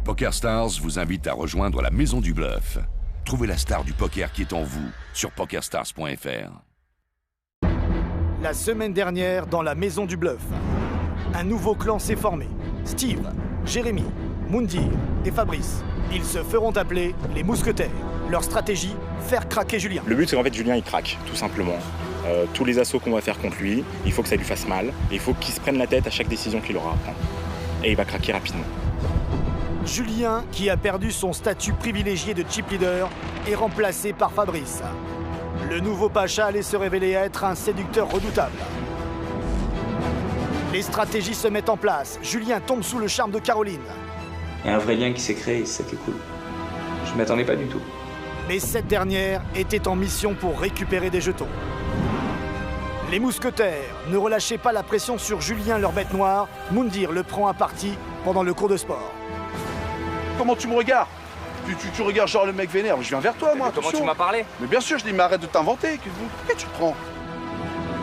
PokerStars vous invite à rejoindre la Maison du Bluff. Trouvez la star du poker qui est en vous sur pokerstars.fr. La semaine dernière, dans la Maison du Bluff, un nouveau clan s'est formé. Steve, Jérémy, Moundir et Fabrice. Ils se feront appeler les Mousquetaires. Leur stratégie, faire craquer Julien. Le but, c'est qu'en fait, Julien, il craque, tout simplement. Tous les assauts qu'on va faire contre lui, il faut que ça lui fasse mal. Et il faut qu'il se prenne la tête à chaque décision qu'il aura à prendre. Et il va craquer rapidement. Julien, qui a perdu son statut privilégié de chip leader, est remplacé par Fabrice. Le nouveau Pacha allait se révéler être un séducteur redoutable. Les stratégies se mettent en place. Julien tombe sous le charme de Caroline. Il y a un vrai lien qui s'est créé, c'est ça qui est cool. Je m'y attendais pas du tout. Mais cette dernière était en mission pour récupérer des jetons. Les Mousquetaires ne relâchaient pas la pression sur Julien, leur bête noire. Moundir le prend à partie pendant le cours de sport. Comment tu me regardes? Tu regardes genre le mec vénère. Je viens vers toi, moi. Comment attention. tu m'as parlé? Mais bien sûr, je dis, mais arrête de t'inventer. Pourquoi tu te prends?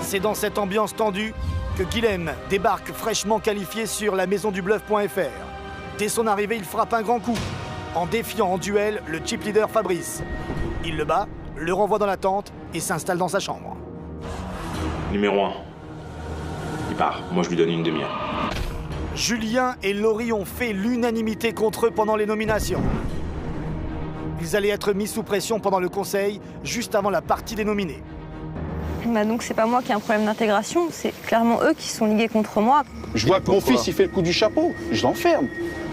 C'est dans cette ambiance tendue que Guilhem débarque fraîchement qualifié sur la maisondubluff.fr. Dès son arrivée, il frappe un grand coup, en défiant en duel le chip leader Fabrice. Il le bat, le renvoie dans la tente et s'installe dans sa chambre. Numéro 1. Il part. Moi, je lui donne une demi-heure. Julien et Laurie ont fait l'unanimité contre eux pendant les nominations. Ils allaient être mis sous pression pendant le conseil, juste avant la partie des nominés. Bah donc c'est pas moi qui ai un problème d'intégration, c'est clairement eux qui sont ligués contre moi. Je vois que mon fils, il fait le coup du chapeau. Je l'enferme.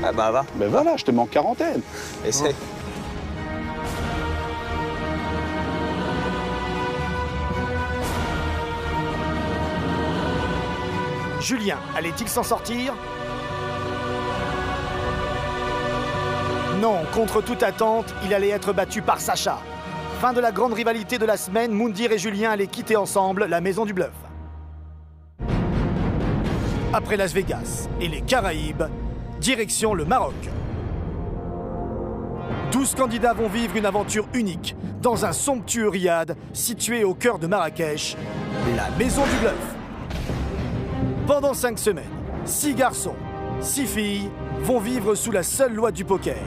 Ah bah va. Ben voilà, je te mets en quarantaine. Essaye. Julien allait-il s'en sortir? Non, contre toute attente, il allait être battu par Sacha. Fin de la grande rivalité de la semaine, Moundir et Julien allaient quitter ensemble la Maison du Bluff. Après Las Vegas et les Caraïbes, direction le Maroc. 12 candidats vont vivre une aventure unique dans un somptueux riad situé au cœur de Marrakech, la Maison du Bluff. Pendant 5 semaines, 6 garçons, 6 filles vont vivre sous la seule loi du poker.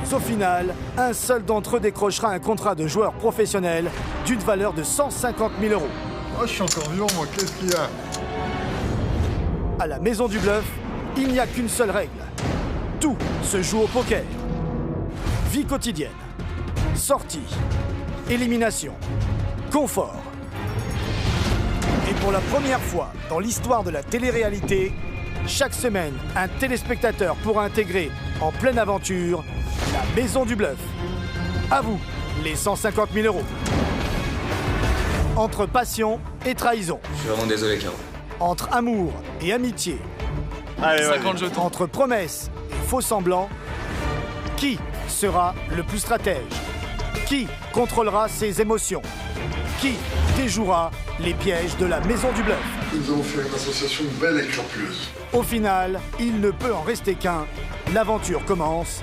Mais au final, un seul d'entre eux décrochera un contrat de joueur professionnel d'une valeur de 150 000 €. Oh, je suis encore vivant, moi, qu'est-ce qu'il y a? À la Maison du Bluff, il n'y a qu'une seule règle. Tout se joue au poker. Vie quotidienne, sortie, élimination, confort. Et pour la première fois dans l'histoire de la télé-réalité, chaque semaine, un téléspectateur pourra intégrer en pleine aventure la Maison du Bluff. À vous, les 150 000 €. Entre passion et trahison. Je suis vraiment désolé, Caro. Entre amour et amitié. Allez, 50 jetons. Entre promesses et faux semblants. Qui sera le plus stratège? Qui contrôlera ses émotions? Qui déjouera les pièges de la Maison du Bluff? Nous avons fait une association belle et crapuleuse. Au final, il ne peut en rester qu'un. L'aventure commence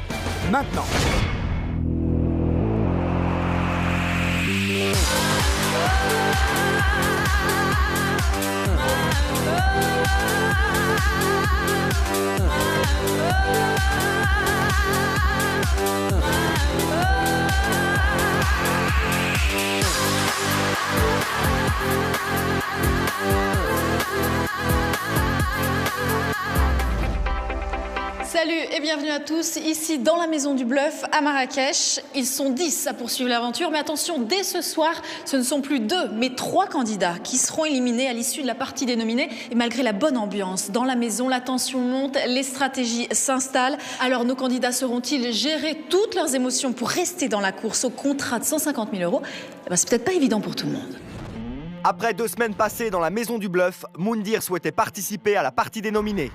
maintenant. Salut et bienvenue à tous, ici dans la Maison du Bluff à Marrakech. Ils sont 10 à poursuivre l'aventure, mais attention, dès ce soir, ce ne sont plus 2, mais 3 candidats qui seront éliminés à l'issue de la partie des nominés. Et malgré la bonne ambiance dans la maison, la tension monte, les stratégies s'installent. Alors nos candidats sauront-ils gérer toutes leurs émotions pour rester dans la course au contrat de 150 000 €? Eh ben, c'est peut-être pas évident pour tout le monde. Après 2 semaines passées dans la Maison du Bluff, Moundir souhaitait participer à la partie des nominés.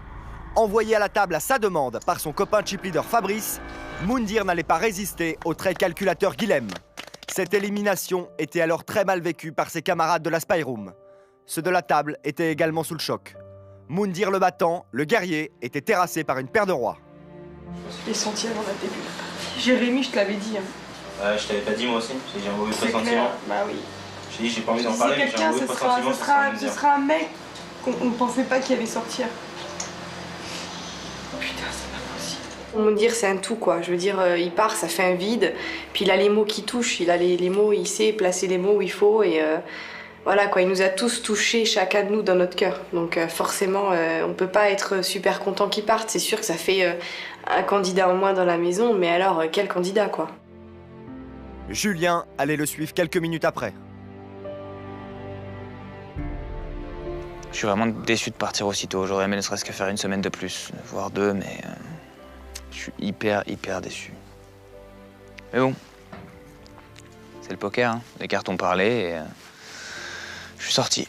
Envoyé à la table à sa demande par son copain chip leader Fabrice, Moundir n'allait pas résister au très calculateur Guilhem. Cette élimination était alors très mal vécue par ses camarades de la Spy Room. Ceux de la table étaient également sous le choc. Moundir le battant, le guerrier, était terrassé par une paire de rois. Je l'ai senti avant le début de la partie. Jérémy, je te l'avais dit. Je t'avais pas dit moi aussi, j'ai un mauvais C'est pressentiment. clair. Bah oui. J'ai dit j'ai pas envie d'en Si parler, c'est mais j'ai un quelqu'un, mauvais pressentiment. ce sera un mec qu'on ne pensait pas qu'il allait sortir. Putain, c'est pas possible. Moundir, c'est un tout, quoi. Je veux dire, il part, ça fait un vide. Puis il a les mots qui touchent, il a les mots, il sait placer les mots où il faut. Et voilà, quoi, il nous a tous touchés, chacun de nous, dans notre cœur. Donc forcément, on peut pas être super content qu'il parte. C'est sûr que ça fait un candidat en moins dans la maison, mais alors, quel candidat, quoi. Julien allait le suivre quelques minutes après. Je suis vraiment déçu de partir aussitôt. J'aurais aimé ne serait-ce que faire une semaine de plus, voire 2, mais je suis hyper déçu. Mais bon, c'est le poker, hein. Les cartes ont parlé et je suis sorti.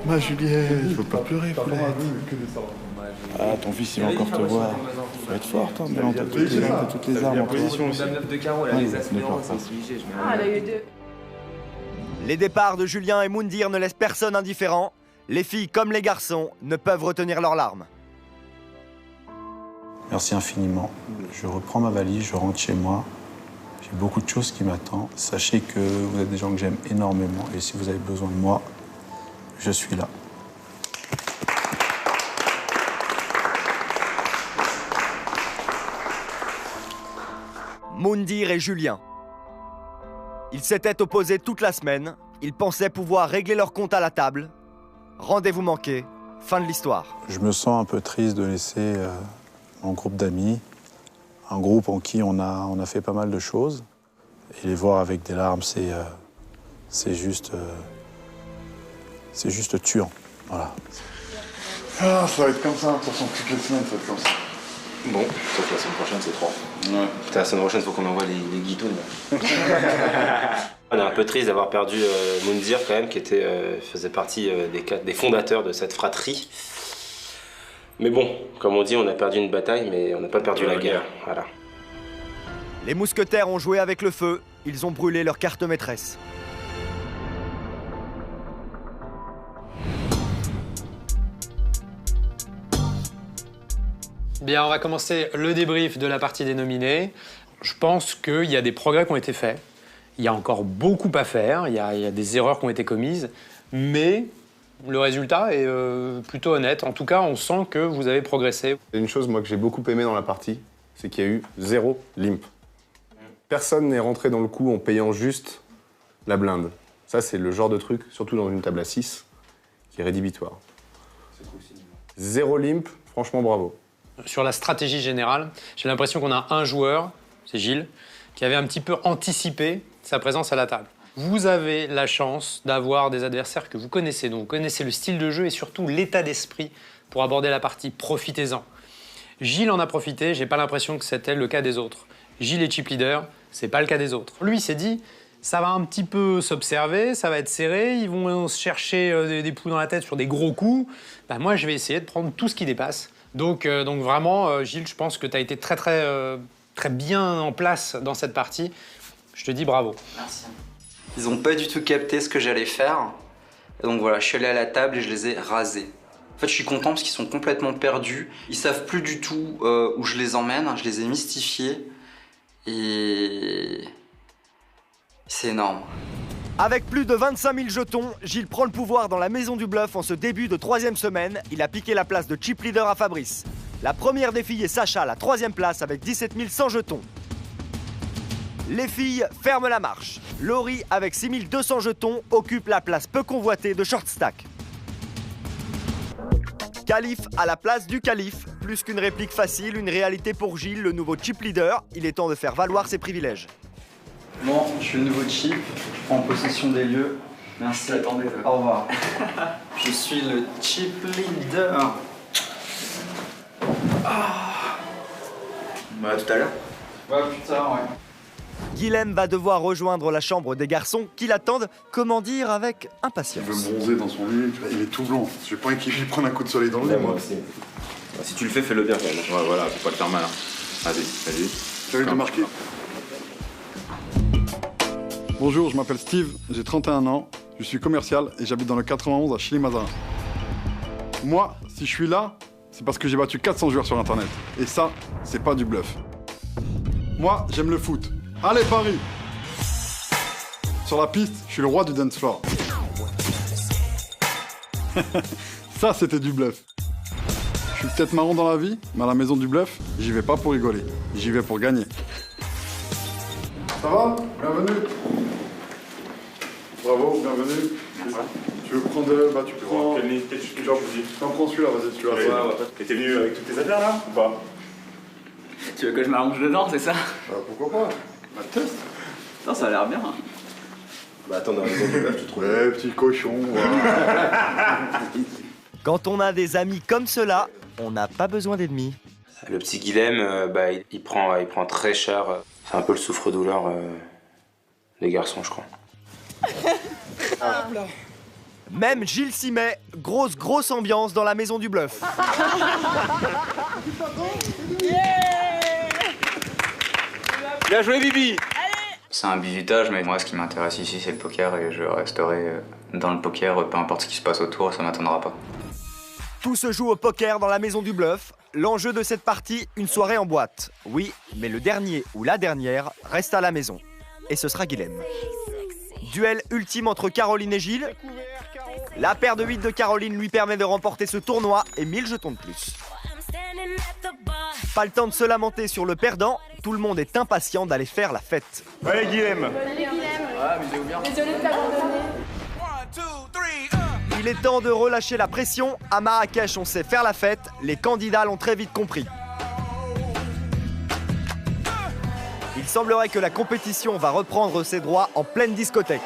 Ma Juliette, je veux pas pleurer, Paulette. Ah, ton fils, il va encore te voir. Faut être forte, hein, mais t'as toutes les armes en position aussi. Dame 9 de carreau, elle a les as numéro, c'est obligé. Ah, elle a eu 2. Les départs de Julien et Moundir ne laissent personne indifférent. Les filles comme les garçons ne peuvent retenir leurs larmes. Merci infiniment. Je reprends ma valise, je rentre chez moi. J'ai beaucoup de choses qui m'attendent. Sachez que vous êtes des gens que j'aime énormément et si vous avez besoin de moi, je suis là. Moundir et Julien. Ils s'étaient opposés toute la semaine. Ils pensaient pouvoir régler leur compte à la table. Rendez-vous manqué. Fin de l'histoire. Je me sens un peu triste de laisser mon groupe d'amis, un groupe en qui on a fait pas mal de choses. Et les voir avec des larmes, c'est juste tuant. Voilà. Ah, ça va être comme ça, de toute façon, toutes les semaines, ça va être comme ça. Bon, sauf la semaine prochaine, c'est 3. Ouais. Putain, la semaine prochaine, faut qu'on envoie les guitounes. On est un peu triste d'avoir perdu Moundir, quand même, qui faisait partie des fondateurs de cette fratrie. Mais bon, comme on dit, on a perdu une bataille, mais on n'a pas perdu la guerre. Voilà. Les mousquetaires ont joué avec le feu. Ils ont brûlé leur carte maîtresse. Bien, on va commencer le débrief de la partie des nominés. Je pense qu'il y a des progrès qui ont été faits. Il y a encore beaucoup à faire, il y a des erreurs qui ont été commises, mais le résultat est plutôt honnête. En tout cas, on sent que vous avez progressé. Une chose, moi, que j'ai beaucoup aimé dans la partie, c'est qu'il y a eu 0 limp. Personne n'est rentré dans le coup en payant juste la blinde. Ça, c'est le genre de truc, surtout dans une table à 6, qui est rédhibitoire. 0 limp, franchement, bravo. Sur la stratégie générale, j'ai l'impression qu'on a un joueur, c'est Gilles, qui avait un petit peu anticipé sa présence à la table. Vous avez la chance d'avoir des adversaires que vous connaissez, donc vous connaissez le style de jeu et surtout l'état d'esprit pour aborder la partie. Profitez-en. Gilles en a profité, j'ai pas l'impression que c'était le cas des autres. Gilles est chip leader, c'est pas le cas des autres. Lui s'est dit, ça va un petit peu s'observer, ça va être serré, ils vont se chercher des poux dans la tête sur des gros coups. Ben moi, je vais essayer de prendre tout ce qui dépasse. Donc vraiment, Gilles, je pense que tu as été très bien en place dans cette partie. Je te dis bravo. Merci. Ils n'ont pas du tout capté ce que j'allais faire. Et donc voilà, je suis allé à la table et je les ai rasés. En fait, je suis content parce qu'ils sont complètement perdus. Ils savent plus du tout où je les emmène. Je les ai mystifiés. Et c'est énorme. Avec plus de 25 000 jetons, Gilles prend le pouvoir dans la maison du bluff en ce début de 3e semaine. Il a piqué la place de chip leader à Fabrice. La première des filles est Sacha, la 3e place avec 17 100 jetons. Les filles ferment la marche. Laurie, avec 6 200 jetons, occupe la place peu convoitée de short stack. Calife à la place du calife. Plus qu'une réplique facile, une réalité pour Gilles, le nouveau chip leader. Il est temps de faire valoir ses privilèges. Bon, je suis le nouveau chip, je prends possession des lieux. Merci. Attendez. Au revoir. Je suis le chip leader. Ah. Bah, tout à l'heure. Ouais, plus tard, ouais. Guilhem va devoir rejoindre la chambre des garçons qui l'attendent, comment dire, avec impatience. Il veut bronzer dans son lit, il est tout blanc. J'ai pas envie qu'il prenne un coup de soleil dans le lit, moi. Aussi. Bah, si tu le fais, fais-le bien quand même. Ouais, voilà, faut pas le faire mal. Hein. Vas-y. T'as vu de marquer? Bonjour, je m'appelle Steve, j'ai 31 ans, je suis commercial et j'habite dans le 91 à Chili-Mazarin. Moi, si je suis là, c'est parce que j'ai battu 400 joueurs sur Internet. Et ça, c'est pas du bluff. Moi, j'aime le foot. Allez, Paris! Sur la piste, je suis le roi du dance floor. Ça, c'était du bluff. Je suis peut-être marrant dans la vie, mais à la maison du bluff, j'y vais pas pour rigoler. J'y vais pour gagner. Ça va? Bienvenue. Bravo, bienvenue. Tu veux prendre... Bah tu prends... T'en prends celui-là, vas-y, celui-là. Et t'es venu avec toutes tes affaires là ou pas? Tu veux que je m'allonge dedans, c'est ça? Pourquoi pas? Bah test. Non, ça a l'air bien. Bah attends, dans la maison du bluff, tu trouves... Ouais, petit cochon, voilà. Quand on a des amis comme cela, on n'a pas besoin d'ennemis. Le petit Guilhem, il prend très cher. C'est un peu le souffre-douleur des garçons, je crois. Même Gilles s'y met, grosse ambiance dans la maison du bluff. Bien joué, Bibi. C'est un bizutage, mais moi, ce qui m'intéresse ici, c'est le poker et je resterai dans le poker, peu importe ce qui se passe autour, ça m'attendra pas. Tout se joue au poker dans la maison du bluff. L'enjeu de cette partie, une soirée en boîte. Oui, mais le dernier ou la dernière reste à la maison. Et ce sera Guilhem. Duel ultime entre Caroline et Gilles. La paire de 8 de Caroline lui permet de remporter ce tournoi et 1000 jetons de plus. Pas le temps de se lamenter sur le perdant, tout le monde est impatient d'aller faire la fête. Ouais, Guilhem. Désolé de t'abandonner. Il est temps de relâcher la pression. À Marrakech, on sait faire la fête. Les candidats l'ont très vite compris. Il semblerait que la compétition va reprendre ses droits en pleine discothèque.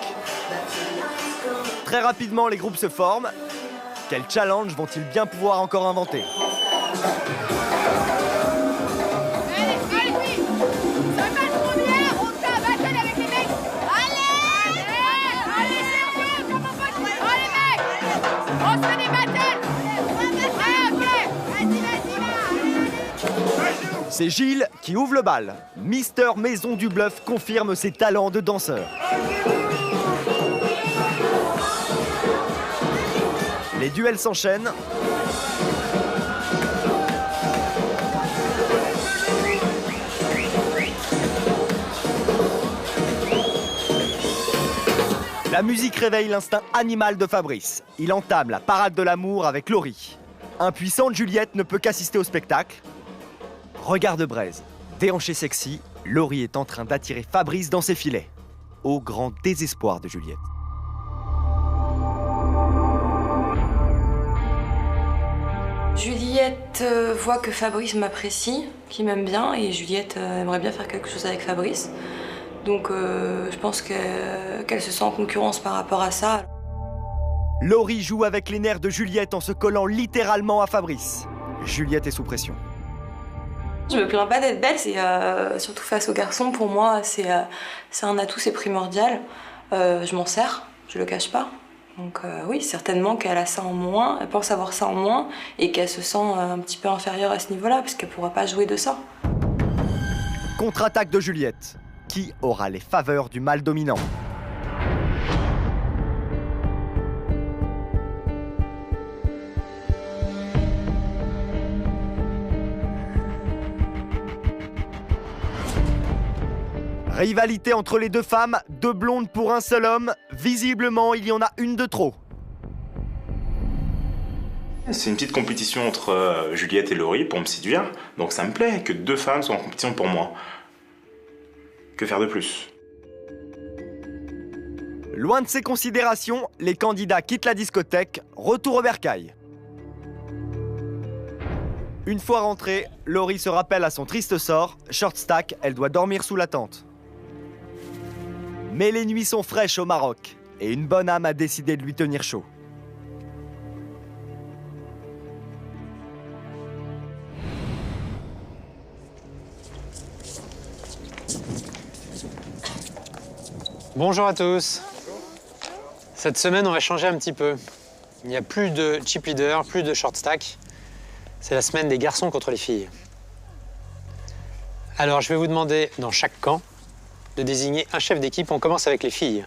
Très rapidement, les groupes se forment. Quel challenge vont-ils bien pouvoir encore inventer? C'est Gilles qui ouvre le bal. Mister Maison du Bluff confirme ses talents de danseur. Les duels s'enchaînent. La musique réveille l'instinct animal de Fabrice. Il entame la parade de l'amour avec Laurie. Impuissante, Juliette ne peut qu'assister au spectacle. Regard de braise, déhanché sexy, Laurie est en train d'attirer Fabrice dans ses filets. Au grand désespoir de Juliette. Juliette voit que Fabrice m'apprécie, qu'il m'aime bien, et Juliette aimerait bien faire quelque chose avec Fabrice. Donc je pense qu'elle se sent en concurrence par rapport à ça. Laurie joue avec les nerfs de Juliette en se collant littéralement à Fabrice. Juliette est sous pression. Je me plains pas d'être belle, c'est surtout face aux garçons, pour moi, c'est un atout, c'est primordial. Je m'en sers, je le cache pas. Donc oui, certainement qu'elle a ça en moins, elle pense avoir ça en moins, et qu'elle se sent un petit peu inférieure à ce niveau-là, parce qu'elle pourra pas jouer de ça. Contre-attaque de Juliette. Qui aura les faveurs du mâle dominant? Rivalité entre les deux femmes, deux blondes pour un seul homme. Visiblement, il y en a une de trop. C'est une petite compétition entre Juliette et Laurie pour me séduire. Donc ça me plaît que deux femmes soient en compétition pour moi. Que faire de plus? Loin de ces considérations, les candidats quittent la discothèque, retour au bercail. Une fois rentrée, Laurie se rappelle à son triste sort. Short stack, elle doit dormir sous la tente. Mais les nuits sont fraîches au Maroc, et une bonne âme a décidé de lui tenir chaud. Bonjour à tous. Cette semaine, on va changer un petit peu. Il n'y a plus de chip leader, plus de short stack. C'est la semaine des garçons contre les filles. Alors, je vais vous demander, dans chaque camp, de désigner un chef d'équipe. On commence avec les filles.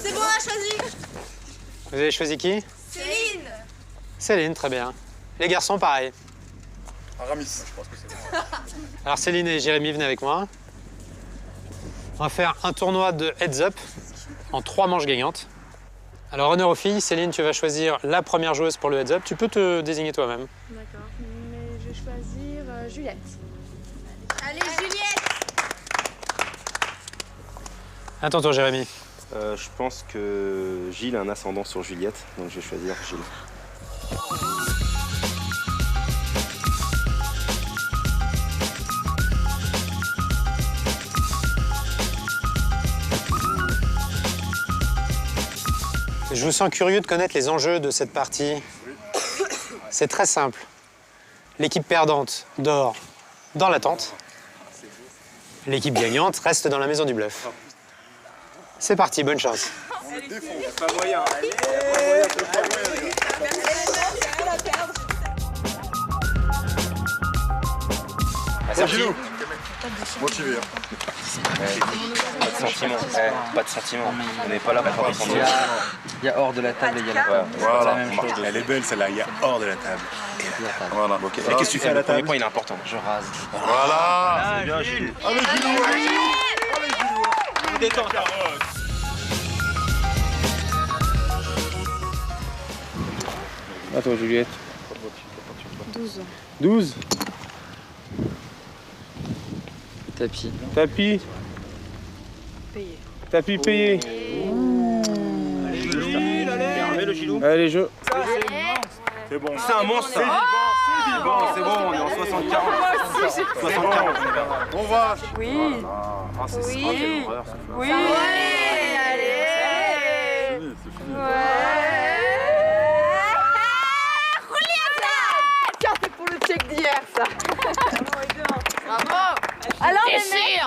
C'est bon, on a choisi. Vous avez choisi qui? Céline. Céline, très bien. Les garçons, pareil. Aramis, je pense que c'est bon. Alors Céline et Jérémy, venez avec moi. On va faire un tournoi de heads up en 3 manches gagnantes. Alors, honneur aux filles, Céline, tu vas choisir la première joueuse pour le heads-up. Tu peux te désigner toi-même. D'accord, mais je vais choisir Juliette. Allez, Juliette! Attends, toi, Jérémy. Je pense que Gilles a un ascendant sur Juliette, donc je vais choisir Gilles. Je vous sens curieux de connaître les enjeux de cette partie. C'est très simple. L'équipe perdante dort dans la tente. L'équipe gagnante reste dans la maison du bluff. C'est parti, bonne chance. Pas moyen. Gilou. Motivé. Pas de sentiment. Pas de sentiment. On n'est pas là pour faire des Il y a hors de la table et il y a la table. Voilà. Elle est belle celle-là, il y a hors de la table. Voilà. Et qu'est-ce que tu fais? Le premier point, il est important. Je rase. Voilà. C'est bien, Gilles. Allez, Gilou. Allez, Gilou. Détends, À toi, Juliette. 12. 12. Tapis. Tapis. Payé. Tapis payé. Fermez le Gilou. Allez, je. C'est bon. C'est un monstre, ça. C'est bon, c'est bon, on est en 60-40. 60-40. On va. Oui. Ah, c'est Oui. quelle horreur, ça. Oui. Allez. Tiens, c'est pour le check d'hier, ça. Bravo. Alors, T'es sûr?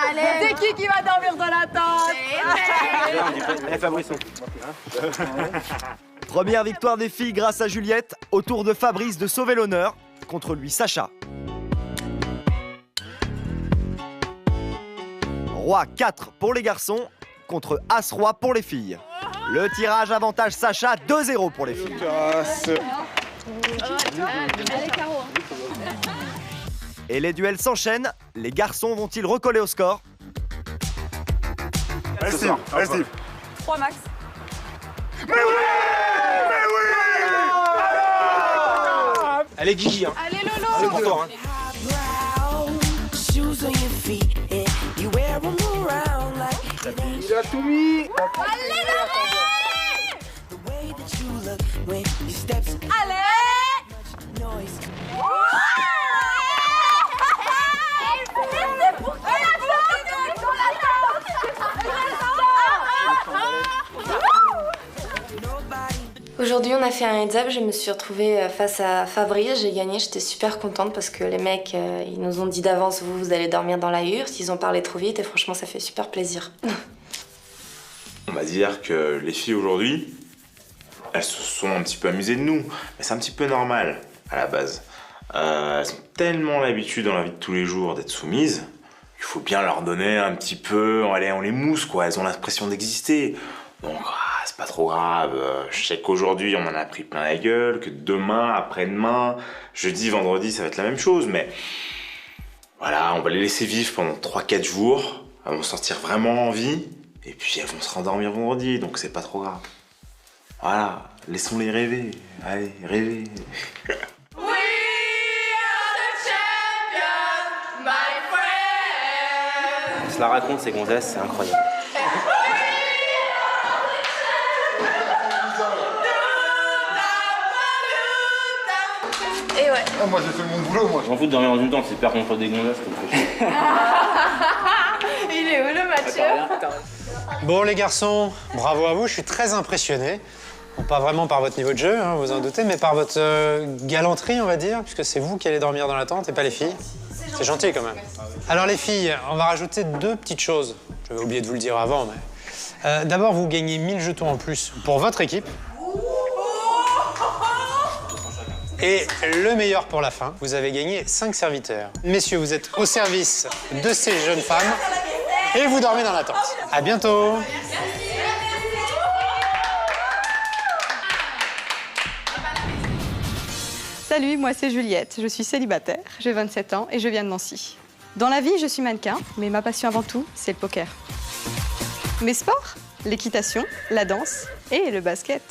Allez. C'est qui va dormir dans la tente? Eh, Fabrice. Première victoire des filles grâce à Juliette. Au tour de Fabrice de sauver l'honneur. Contre lui, Sacha. Roi 4 pour les garçons. Contre As-Roi pour les filles. Le tirage avantage Sacha, 2-0 pour les filles. Et les duels s'enchaînent. Les garçons vont-ils recoller au score? Allez, Steve. Allez, Steve. 3 max. Allez, Guigui. Hein. Allez, Lolo. C'est pour toi. Hein. Il a tout mis. Aujourd'hui, on a fait un heads-up. Je me suis retrouvée face à Fabrice. J'ai gagné. J'étais super contente parce que les mecs, ils nous ont dit d'avance, vous allez dormir dans la hutte. Ils ont parlé trop vite et franchement, ça fait super plaisir. On va dire que les filles aujourd'hui, elles se sont un petit peu amusées de nous. Mais c'est un petit peu normal à la base. Elles ont tellement l'habitude dans la vie de tous les jours d'être soumises qu'il faut bien leur donner un petit peu. Allez, on les mousse quoi. Elles ont l'impression d'exister. Donc, c'est pas trop grave. Je sais qu'aujourd'hui, on en a pris plein la gueule, que demain, après-demain, jeudi, vendredi, ça va être la même chose. Mais voilà, on va les laisser vivre pendant 3-4 jours. Elles vont se sentir vraiment en vie. Et puis, elles vont se rendormir vendredi, donc c'est pas trop grave. Voilà, laissons-les rêver. Allez, rêver. On se la raconte, ces gonzesses, c'est incroyable. Et ouais. Ah, moi, j'ai fait mon boulot, moi. Je m'en fous de dormir dans une tente, c'est perdre contre des gonzesses. Il est où le Mathieu? Bon, les garçons, bravo à vous, je suis très impressionné. Bon, pas vraiment par votre niveau de jeu, hein, vous en doutez, mais par votre galanterie, on va dire, puisque c'est vous qui allez dormir dans la tente et pas les filles. C'est gentil quand même. Alors les filles, on va rajouter 2 petites choses. J'avais oublié de vous le dire avant, mais... D'abord, vous gagnez 1000 jetons en plus pour votre équipe. Et le meilleur pour la fin, vous avez gagné 5 serviteurs. Messieurs, vous êtes au service de ces jeunes femmes et vous dormez dans la tente. À bientôt. Salut, moi c'est Juliette, je suis célibataire, j'ai 27 ans et je viens de Nancy. Dans la vie, je suis mannequin, mais ma passion avant tout, c'est le poker. Mes sports, l'équitation, la danse et le basket.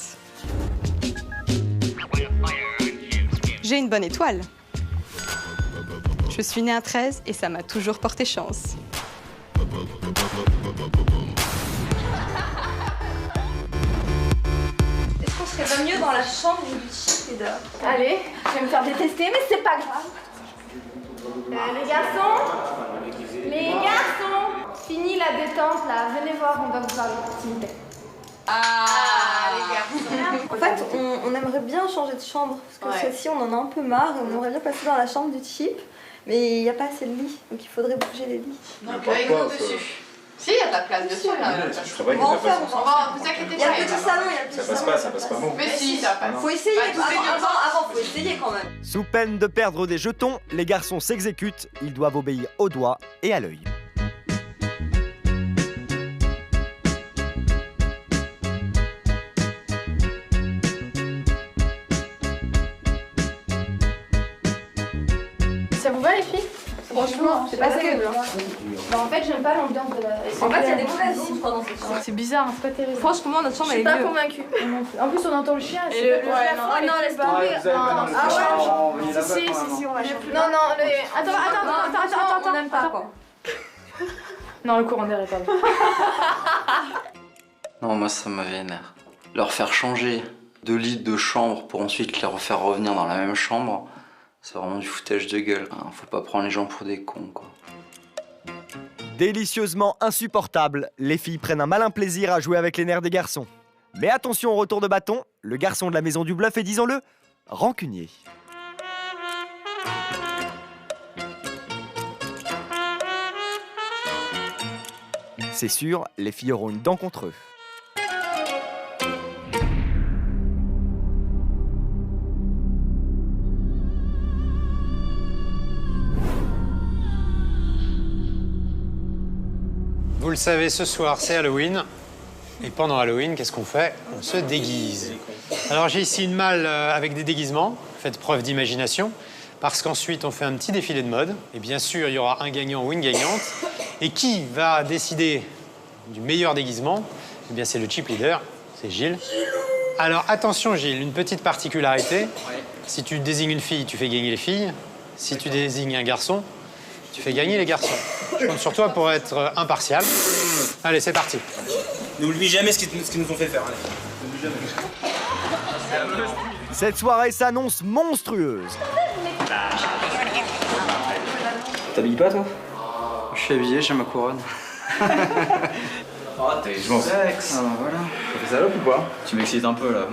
J'ai une bonne étoile. Je suis née un 13 et ça m'a toujours porté chance. Est-ce qu'on serait pas mieux dans la chambre du cheerleader? Allez, je vais me faire détester, mais c'est pas grave. Les garçons, fini la détente là. Venez voir, on doit vous parler, s'il vous plaît. Les garçons. En fait, on aimerait bien changer de chambre parce que celle-ci, on en a un peu marre. On aimerait bien passer dans la chambre du cheap, mais il n'y a pas assez de lits, donc il faudrait bouger les lits. Donc avec nous dessus. Si, il y a de la place dessus là. Vous inquiétez pas. Il y a le petit salon, il y a le petit salon. Ça passe pas. Mais si, ça passe. Faut essayer, avant, faut essayer quand même. Sous peine de perdre des jetons, les garçons s'exécutent. Ils doivent obéir au doigt et à l'œil. Ça vous va les filles? Franchement, c'est pas terrible. Bah, en fait, j'aime pas l'ambiance de la. En fait, il y a des mauvaises ondes dans cette chambre. C'est bizarre, c'est pas terrible. Franchement, notre chambre, Je elle suis est pas mieux. convaincue. En plus, on entend le chien. Et le plafond, non, laisse tomber. Si, on va changer. Non, attends, on n'aime pas quoi. Non, le courant d'air est pas bon. Non, moi ça me vénère. Leur faire changer de lit de chambre pour ensuite les refaire revenir dans la même chambre, c'est vraiment du foutage de gueule. Hein. Faut pas prendre les gens pour des cons, quoi. Délicieusement insupportable, les filles prennent un malin plaisir à jouer avec les nerfs des garçons. Mais attention au retour de bâton, le garçon de la maison du bluff est, disons-le, rancunier. C'est sûr, les filles auront une dent contre eux. Vous le savez, ce soir, c'est Halloween. Et pendant Halloween, qu'est-ce qu'on fait? On se déguise. Alors j'ai ici une malle avec des déguisements. Faites preuve d'imagination. Parce qu'ensuite, on fait un petit défilé de mode. Et bien sûr, il y aura un gagnant ou une gagnante. Et qui va décider du meilleur déguisement? Eh bien, c'est le chip leader, c'est Gilles. Alors attention, Gilles, une petite particularité. Si tu désignes une fille, tu fais gagner les filles. Si tu désignes un garçon, tu fais gagner les garçons. Je compte sur toi pour être impartial. Allez, c'est parti. N'oublie jamais ce qu'ils nous ont fait faire. Allez. Cette soirée s'annonce monstrueuse. T'habilles pas, toi? Je suis habillé, j'ai ma couronne. Oh, t'es je pense. Ah bah voilà. Ça fait salope ou pas? Tu m'excites un peu là.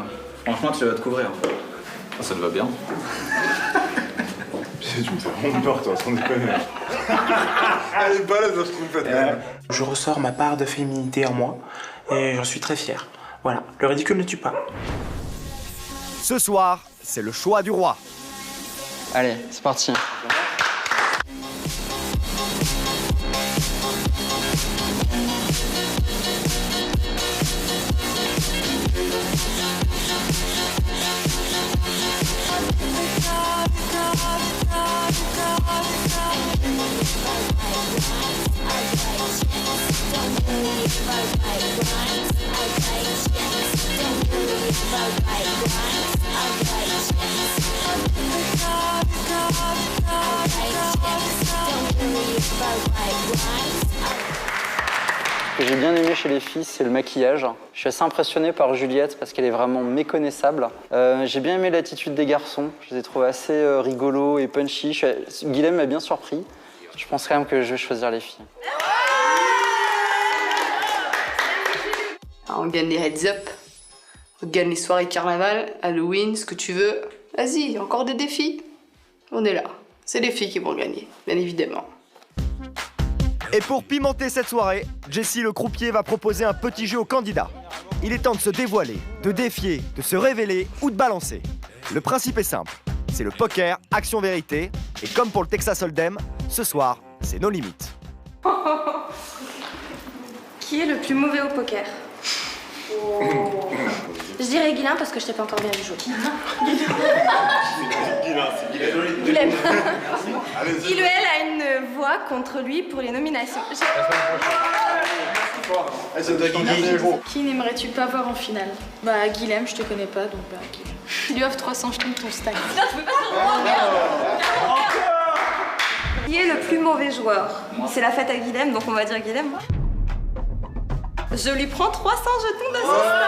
Franchement, tu vas te couvrir. Oh, ça te va bien. Tu me fais vraiment peur, toi, sans déconner. Elle est balèze, je trouve peut-être. Je ressors ma part de féminité en moi et j'en suis très fier. Voilà, le ridicule ne tue pas. Ce soir, c'est le choix du roi. Allez, c'est parti. Ce que j'ai bien aimé chez les filles, c'est le maquillage. Je suis assez impressionné par Juliette parce qu'elle est vraiment méconnaissable. J'ai bien aimé l'attitude des garçons. Je les ai trouvés assez rigolos et punchy. Guilhem m'a bien surpris. Je pense quand même que je vais choisir les filles. On gagne les heads up, on gagne les soirées carnaval, Halloween, ce que tu veux. Vas-y, encore des défis. On est là. C'est les filles qui vont gagner, bien évidemment. Et pour pimenter cette soirée, Jessie le croupier va proposer un petit jeu aux candidats. Il est temps de se dévoiler, de défier, de se révéler ou de balancer. Le principe est simple, c'est le poker, action-vérité. Et comme pour le Texas Hold'em, ce soir, c'est nos limites. Qui est le plus mauvais au poker? Je dirais Guilhem parce que je t'ai pas encore bien vu jouer. Guilhem. Il ou elle a une voix contre lui pour les nominations. Qui n'aimerais-tu pas voir en finale? Bah Guilhem, je te connais pas, donc bah Guilhem. Tu lui offres 300 jetons de ton stack. Putain, tu peux pas Qui est le plus mauvais joueur? C'est la fête à Guilhem, donc on va dire Guilhem. Je lui prends 300 jetons de son stack.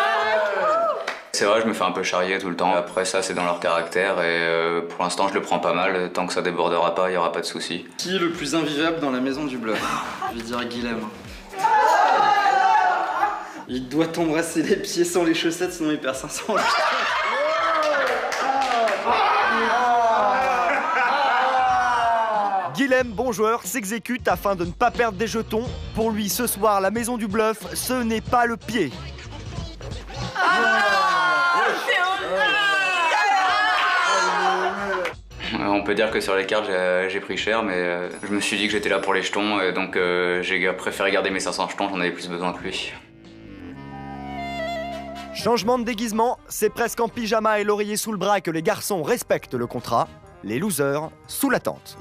C'est vrai, je me fais un peu charrier tout le temps. Après ça, c'est dans leur caractère et pour l'instant, je le prends pas mal. Tant que ça débordera pas, il y aura pas de souci. Qui est le plus invivable dans la maison du bluff? Je vais dire Guilhem. Il doit t'embrasser les pieds sans les chaussettes, sinon il perd 500. Guilhem, bon joueur, s'exécute afin de ne pas perdre des jetons. Pour lui, ce soir, la maison du bluff, ce n'est pas le pied. On peut dire que sur les cartes, j'ai pris cher, mais je me suis dit que j'étais là pour les jetons, et donc j'ai préféré garder mes 500 jetons, j'en avais plus besoin que lui. Changement de déguisement, c'est presque en pyjama et l'oreiller sous le bras que les garçons respectent le contrat. Les losers sous la tente.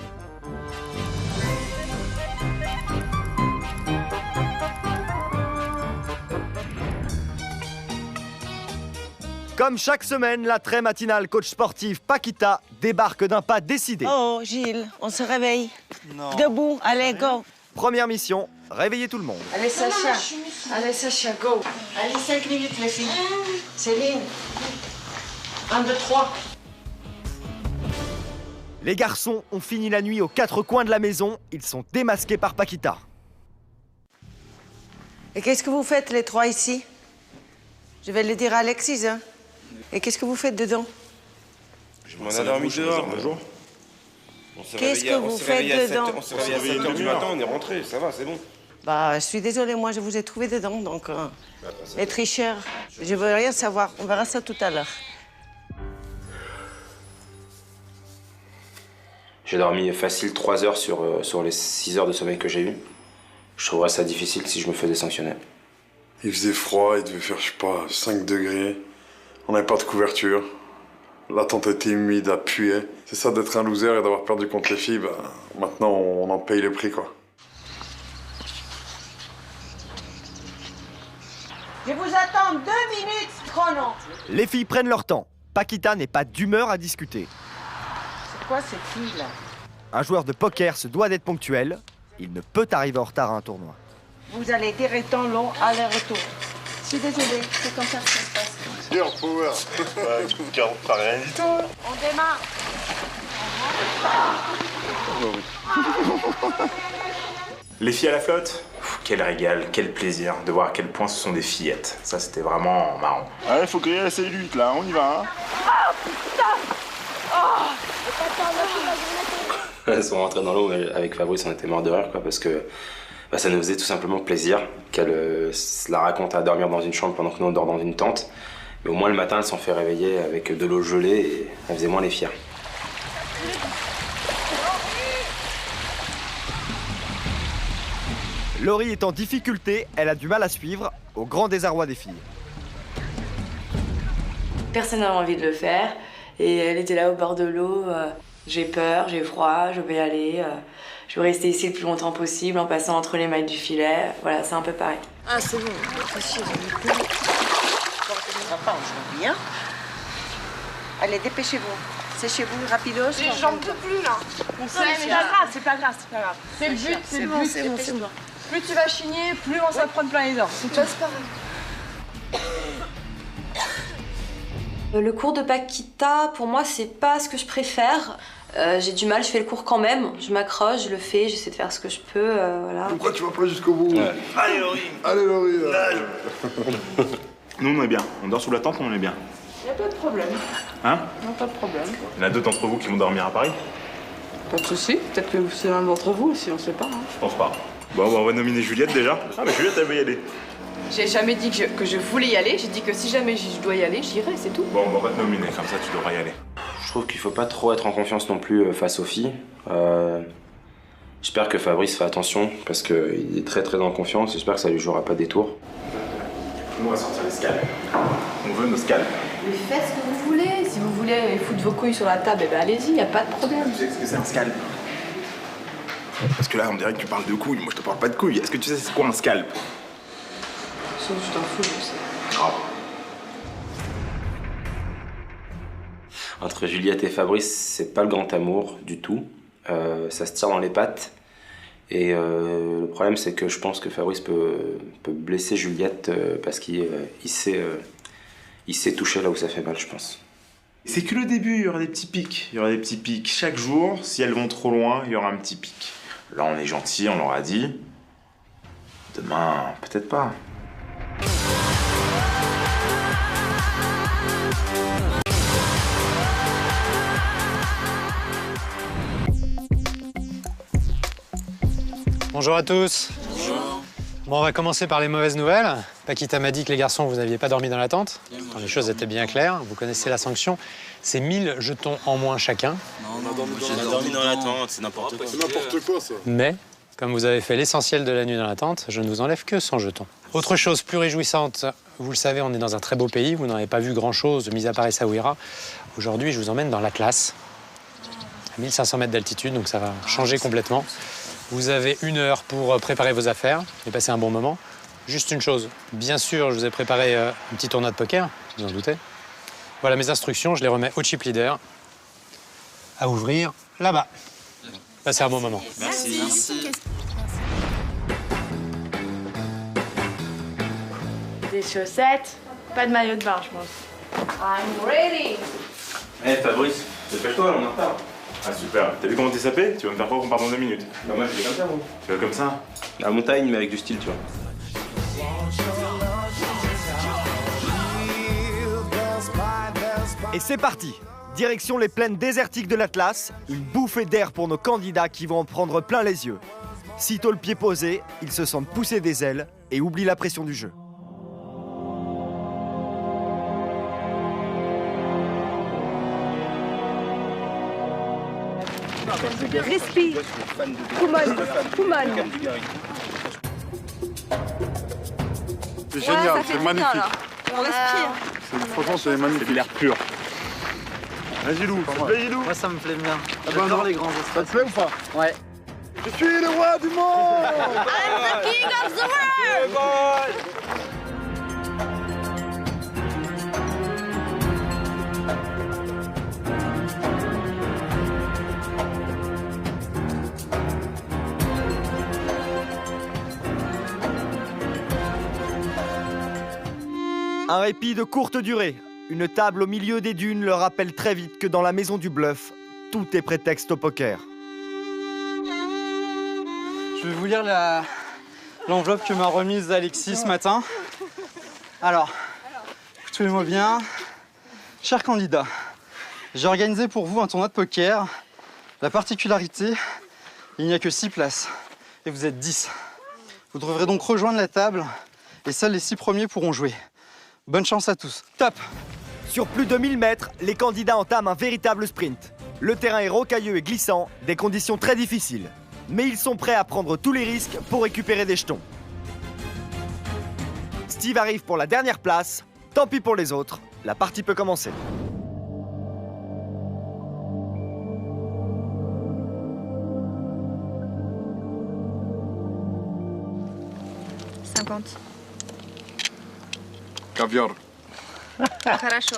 Comme chaque semaine, la très matinale coach sportive Paquita débarque d'un pas décidé. Oh, Gilles, on se réveille. Non. Debout, allez, go. Première mission, réveiller tout le monde. Allez, Sacha, go. Allez, 5 minutes, les filles. Céline. 1, 2, 3. Les garçons ont fini la nuit aux quatre coins de la maison. Ils sont démasqués par Paquita. Et qu'est-ce que vous faites, les trois, ici? Je vais le dire à Alexis, hein. Et qu'est-ce que vous faites dedans? On a dormi dehors. Bonjour. Qu'est-ce que vous faites dedans? On s'est réveillé à 7h du matin, on est rentré, ça va, c'est bon. Bah, je suis désolée, moi, je vous ai trouvé dedans, donc... les tricheurs, je veux rien savoir. On verra ça tout à l'heure. J'ai dormi facile 3 heures sur les 6 heures de sommeil que j'ai eues. Je trouverais ça difficile si je me faisais sanctionner. Il faisait froid, il devait faire, je sais pas, 5 degrés. On n'avait pas de couverture. La tente était humide, elle puait. C'est ça d'être un loser et d'avoir perdu contre les filles, bah, maintenant on en paye le prix, quoi. Je vous attends 2 minutes chrono. Les filles prennent leur temps. Paquita n'est pas d'humeur à discuter. C'est quoi cette fille, là? Un joueur de poker se doit d'être ponctuel. Il ne peut arriver en retard à un tournoi. Vous allez tirer temps long aller-retour. Je suis désolée, c'est comme ça que ça se passe. Girl power. Girl pas rien du tout. On démarre. Les filles à la flotte, quel régal, quel plaisir de voir à quel point ce sont des fillettes. Ça, c'était vraiment marrant. Allez, faut griller la cellulite là, on y va. Hein. Oh putain! Oh! Elles sont rentrées dans l'eau, mais avec Fabrice, on était morts de rire, quoi, parce que bah, ça nous faisait tout simplement plaisir qu'elle se la raconte à dormir dans une chambre pendant que nous on dort dans une tente. Mais au moins le matin, elles s'en fait réveiller avec de l'eau gelée et elles faisaient moins les fiers. Laurie est en difficulté, elle a du mal à suivre, au grand désarroi des filles. Personne n'avait envie de le faire et elle était là au bord de l'eau. J'ai peur, j'ai froid, je veux y aller. Je veux rester ici le plus longtemps possible en passant entre les mailles du filet. Voilà, c'est un peu pareil. Ah, c'est bon, facile, j'en ai plus. Enfin, on joue bien. Allez, dépêchez-vous. Séchez-vous, rapidos. J'en peux plus, là. On c'est pas grave, c'est pas grave, c'est pas grave. C'est le but, c'est bon, c'est bon, c'est bon. Plus tu vas chigner, plus on va prendre plein les dents. C'est pas grave. Le cours de Paquita, pour moi, c'est pas ce que je préfère. J'ai du mal, je fais le cours quand même. Je m'accroche, je le fais, j'essaie de faire ce que je peux, voilà. Pourquoi tu vas pas jusqu'au bout? Ouais. Allez, Laurie. Allez, Laurie. Nous, on est bien. On dort sous la tente, on est bien. Y a pas de problème. Hein? Non, pas de problème. Il y en a d'autres d'entre vous qui vont dormir à Paris? Pas de soucis. Peut-être que c'est l'un d'entre vous aussi, on sait pas. Hein. Je pense pas. Bon, on va nominer Juliette déjà. Ah, mais Juliette, elle veut y aller. J'ai jamais dit que je voulais y aller. J'ai dit que si jamais je dois y aller, j'irai, c'est tout. Bon, on va te nominer, comme ça tu devras y aller. Je trouve qu'il faut pas trop être en confiance non plus face aux filles. J'espère que Fabrice fait attention parce qu'il est très en confiance. J'espère que ça lui jouera pas des tours. Nous, on va sortir les scalps. On veut nos scalps. Mais faites ce que vous voulez. Si vous voulez foutre vos couilles sur la table, eh ben allez-y, y a pas de problème. Tu sais ce que c'est un scalp? Parce que là, on dirait que tu parles de couilles. Moi, je te parle pas de couilles. Est-ce que tu sais c'est quoi un scalp? Sauf que tu t'en fous, je sais. Grave. Entre Juliette et Fabrice, c'est pas le grand amour du tout. Ça se tire dans les pattes. Et le problème, c'est que je pense que Fabrice peut blesser Juliette parce qu'il sait toucher là où ça fait mal, je pense. C'est que le début, il y aura des petits pics. Il y aura des petits pics. Chaque jour, si elles vont trop loin, il y aura un petit pic. Là, on est gentil, on leur a dit. Demain, peut-être pas. Bonjour à tous. Bonjour. Bon, on va commencer par les mauvaises nouvelles. Paquita m'a dit que les garçons, vous n'aviez pas dormi dans la tente. Quand les choses étaient bien claires, vous connaissez la sanction. C'est 1000 jetons en moins chacun. Non, j'ai dormi dans la tente, c'est n'importe quoi. C'est n'importe quoi, ça. Mais, comme vous avez fait l'essentiel de la nuit dans la tente, je ne vous enlève que 100 jetons. Autre chose plus réjouissante, vous le savez, on est dans un très beau pays. Vous n'avez pas vu grand-chose, mis à part Essaouira. Aujourd'hui, je vous emmène dans l'Atlas, à 1500 mètres d'altitude, donc ça va changer complètement. Vous avez 1 heure pour préparer vos affaires et passer un bon moment. Juste une chose, bien sûr, je vous ai préparé un petit tournoi de poker, vous en doutez. Voilà mes instructions, je les remets au chip leader. À ouvrir là-bas. Passez un bon moment. Merci. Des chaussettes, pas de maillot de bain, je pense. I'm ready. Eh Fabrice, dépêche-toi, on est en retard. Ah super, t'as vu comment t'es sapé? Tu vas me faire quoi qu'on parte dans 2 minutes? Bah moi, je fais comme ça, moi. Tu vas comme ça? La montagne, mais avec du style, tu vois. Et c'est parti. Direction les plaines désertiques de l'Atlas, une bouffée d'air pour nos candidats qui vont en prendre plein les yeux. Sitôt le pied posé, ils se sentent pousser des ailes et oublient la pression du jeu. Respire. Poumon. C'est génial, c'est magnifique. On respire. Franchement, c'est magnifique. C'est l'air pur. Vas-y, Lou. Moi, ça me plaît bien. J'adore les grands espaces. Ça te plaît ou pas? Ouais. Je suis le roi du monde. I'm the king of the world. Un répit de courte durée. Une table au milieu des dunes leur rappelle très vite que dans la maison du bluff, tout est prétexte au poker. Je vais vous lire l'enveloppe que m'a remise Alexis ce matin. Alors, écoutez-moi bien. Chers candidats, j'ai organisé pour vous un tournoi de poker. La particularité, il n'y a que 6 places et vous êtes 10. Vous devrez donc rejoindre la table et seuls les 6 premiers pourront jouer. Bonne chance à tous. Top! Sur plus de 1000 mètres, les candidats entament un véritable sprint. Le terrain est rocailleux et glissant, des conditions très difficiles. Mais ils sont prêts à prendre tous les risques pour récupérer des jetons. Steve arrive pour la dernière place. Tant pis pour les autres, la partie peut commencer. Caviar. Хорошо.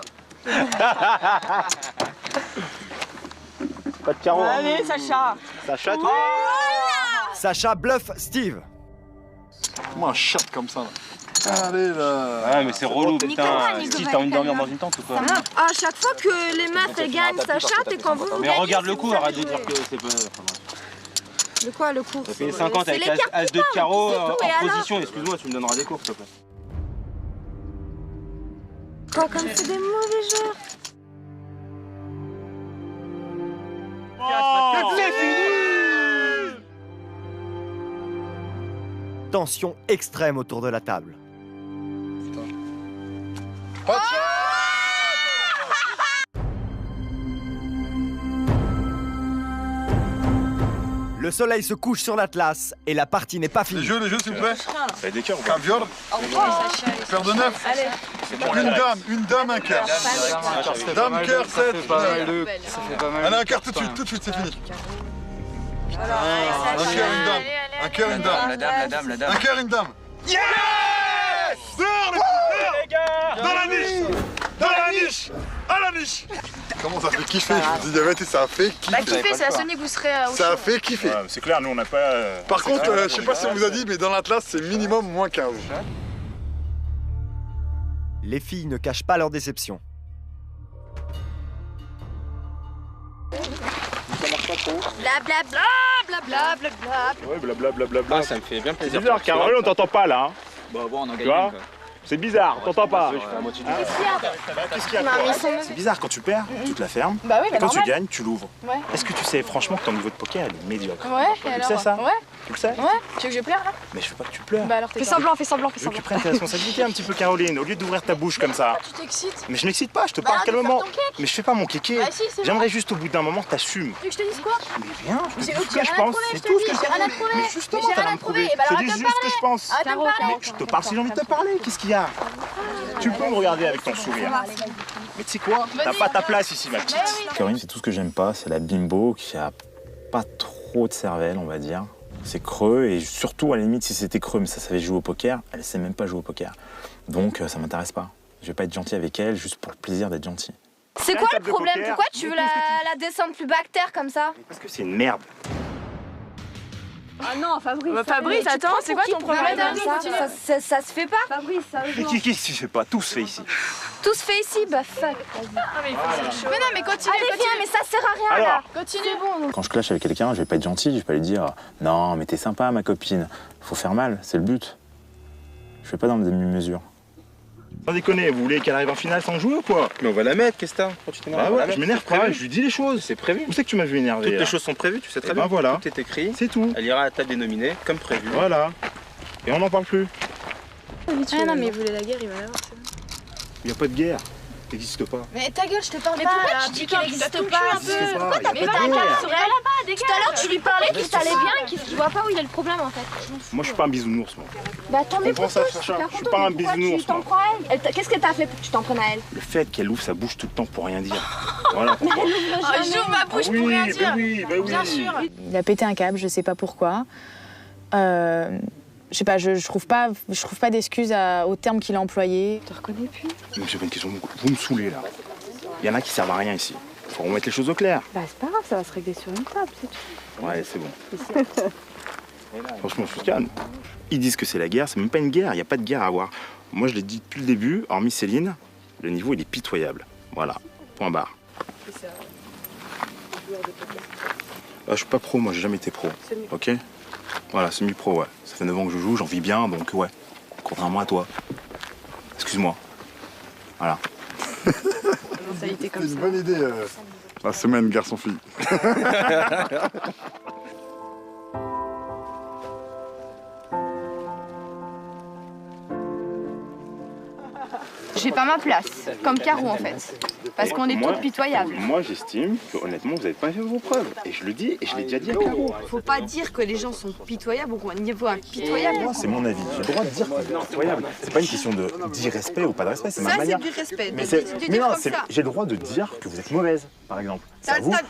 Pas de carreau. Allez, Sacha. Sacha, toi. Sacha bluffe Steve. Moi, un chat comme ça. Là. Allez là. Ouais, mais c'est relou, putain. Steve, t'as envie de dormir dans une tente ou quoi? À chaque fois que les meufs elles gagnent, ça chatte et quand vous Mais gagnez, regarde le c'est coup, vous arrête de avez dire joué. que c'est pas. De quoi le cours? T'as payé 50 avec As 2 de carreau en position, excuse-moi, tu me donneras des cours, s'il te plaît. Quoi, comme c'est des mauvais joueurs? C'est fini! Tension extrême autour de la table. Le soleil se couche sur l'Atlas et la partie n'est pas finie. Les jeux, s'il vous plaît. Ça a des cœurs. Caviar. Paire de 9. Une dame, un cœur. Dame, cœur, 7. Allez, un cœur tout de suite, c'est fini. Un cœur, une dame. Un cœur, une dame. La dame. Un cœur, une dame. Yes! Les gars! Dans la niche! Dans la niche! À la niche! Comment ça fait kiffer? Je vous dis la vérité, ça a fait kiffer. Bah kiffer, c'est la Sony que vous serez au Ça a chaud. fait kiffer. Ouais, c'est clair, nous on n'a pas... Par contre, je sais pas si on vous a dit, mais dans l'Atlas, c'est minimum moins 15. Les filles ne cachent pas leur déception. Blablabla, blablabla, blablabla. Ouais, blablabla. Ça me fait bien C'est plaisir. bizarre, Carole, on t'entend pas là. Hein. Bah bon, on en Tu gagne vois une, quoi. C'est bizarre, on t'entend pas. Qu'est-ce qu'il y a? C'est bizarre, quand tu perds, tu te la fermes. Bah oui, et mais quand tu normal. gagnes, tu l'ouvres. Ouais. Est-ce que tu sais franchement que ton niveau de poker est médiocre? Ouais, et Tu alors? le sais ça? Ouais. Tu le sais? Ouais. Tu veux que je pleure là? Mais je veux pas que tu pleures. Bah alors Fais fais semblant, fais semblant, fais Je veux que semblant. tu prennes tes responsabilités un petit peu, Caroline, au lieu d'ouvrir ta bouche comme ça. Tu t'excites? Mais je m'excite pas, je te Bah, parle arrête de calmement. faire ton cake. Mais je fais pas mon kéké. Bah si, c'est J'aimerais vrai. juste au bout d'un moment que t'assumes. Tu veux que je te dise quoi? Mais viens, Mais c'est j'ai tout ce que je rien à pense. prouver, C'est je te tout dis, ce que j'ai je rien à prouver. Mais justement, Mais j'ai t'as rien rien à à me prouver. prouver. Et bah Je alors te dis arrête de juste ce que je pense. Arrête de me parler. Je te parle si j'ai envie de te parler. Qu'est-ce qu'il y a? Tu peux me regarder avec ton sourire. Mais tu sais quoi? T'as pas ta place ici, ma petite. Caroline, c'est tout ce que j'aime pas, c'est la bimbo qui a pas trop de cervelle, on va dire. C'est creux et surtout, à la limite, si c'était creux, mais ça savait jouer au poker, elle sait même pas jouer au poker. Donc, ça m'intéresse pas. Je vais pas être gentil avec elle juste pour le plaisir d'être gentil. C'est quoi le problème? Pourquoi tu veux la descendre plus bactère comme ça? Parce que c'est une merde. Ah non, Fabrice. Fabrice, attends, c'est quoi ton problème? Ça se fait pas. Fabrice, Mais qu'est-ce que tu fais pas? Tout se fait ici. Tout se fait ici, bah fuck. Mais non, mais continue. Allez, viens, mais ça sert à rien là. Continue. Bon. Quand je clash avec quelqu'un, je vais pas être gentil, je vais pas lui dire « Non, mais t'es sympa, ma copine. Faut faire mal, c'est le but. » Je fais pas dans des demi-mesures. Sans déconner, vous voulez qu'elle arrive en finale sans jouer ou quoi? Mais on va la mettre, qu'est-ce que t'as? Quand tu t'énerves, Bah on va la ouais, mettre. je m'énerve pas, je lui dis les choses. C'est prévu. Où c'est que tu m'as vu énerver? Toutes là les choses sont prévues, tu sais très Et bien. ben voilà. Tout est écrit. C'est tout. Elle ira à la table des nominés, comme prévu. Voilà. Et on n'en parle plus. Ah non, mais il voulait la guerre, il va l'avoir. Il n'y a pas de guerre. Ça n'existe pas. Mais ta gueule, je te parle Mais pas. pourquoi là. tu dis Dis qu'elle qu'elle existe existe pas pas un un peu? peu. Pourquoi T'as y a pas pas ta de gueule guerre. sur elle là-bas, dégage. Tout à l'heure, tu lui parlais qu'il t'allait bien, qu'il voit pas où il y a le problème en fait. Moi, je suis pas un bisounours, moi. Bah tant mieux Comprends pour ça, toi, Sacha. super Je suis content, pas un mais pourquoi bisounours, tu t'en moi. prends à elle? Qu'est-ce que t'as fait pour que tu t'en prennes à elle? Le fait qu'elle ouvre sa bouche tout le temps pour rien dire. Voilà. Mais elle ouvre jamais. J'ouvre ma bouche pour rien dire. Oui, bah oui. Bien sûr. Il a pété un câble, je sais pas pourquoi. Je sais pas, je trouve pas d'excuses au terme qu'il a employé. Je te reconnais plus. Mais c'est pas une question de... Vous me saoulez, là. Il y en a qui servent à rien ici. Faut remettre les choses au clair. Bah c'est pas grave, ça va se régler sur une table, c'est tout. Ouais, c'est bon. Franchement, je suis calme. Ils disent que c'est la guerre, c'est même pas une guerre, il n'y a pas de guerre à avoir. Moi, je l'ai dit depuis le début, hormis Céline, le niveau, il est pitoyable. Voilà, point barre. Je suis pas pro, moi, j'ai jamais été pro. Ok? Voilà, semi-pro, ouais. Ça fait 9 ans que je joue, j'en vis bien, donc ouais. Contrairement à toi. Excuse-moi. Voilà. C'est une bonne idée, la semaine garçon-fille. J'ai pas ma place, comme Caro en fait. Parce qu'on est toutes pitoyables. Moi, j'estime que honnêtement, vous n'avez pas fait vos preuves. Et je le dis, et je l'ai déjà dit à Caro. Faut pas dire que les gens sont pitoyables ou qu'on niveau impitoyable. Moi, c'est mon avis. J'ai le droit de dire que c'est pitoyable. C'est pas une question d'irrespect ou pas de respect, c'est ma Ça, manière. c'est du respect. Mais, de mais dire non, comme ça. j'ai le droit de dire que vous êtes mauvaise, par exemple.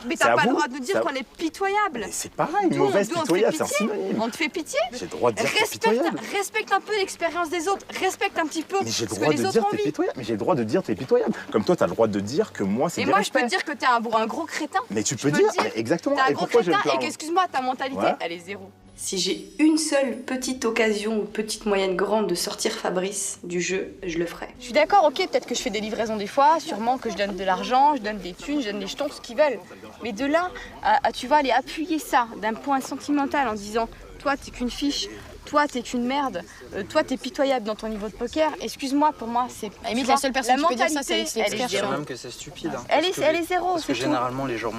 Mais t'as pas le droit de dire qu'on est pitoyable. C'est pareil, mauvaise, pitoyable, c'est un synonyme. On te fait pitié. J'ai le droit de dire que t'es pitoyable. Respecte un peu l'expérience des autres. Respecte un petit peu Mais j'ai le ce que droit de les autres dire ont que t'es envie. pitoyable. Mais j'ai le droit de dire que t'es pitoyable. Comme toi, t'as le droit de dire que moi, c'est Et du moi, je peux respect. te dire que t'es un gros crétin. Mais tu Je peux le dire, mais exactement. T'es un Et gros pourquoi je vais me crétin et plaindre? qu'excuse-moi, ta mentalité, Ouais. elle est zéro. Si j'ai une seule petite occasion ou petite moyenne grande de sortir Fabrice du jeu, je le ferai. Je suis d'accord, ok, peut-être que je fais des livraisons des fois, sûrement que je donne de l'argent, je donne des thunes, je donne des jetons, ce qu'ils veulent. Mais de là à tu vas aller appuyer ça d'un point sentimental en disant toi t'es qu'une fiche, toi t'es qu'une merde, toi t'es pitoyable dans ton niveau de poker, excuse-moi, pour moi c'est. À la limite, la seule personne qui peut dire ça, c'est Alexis elle est Expert. Je dirais zéro. même que c'est stupide. Hein. Elle est zéro, Parce que c'est tout. généralement, les joueurs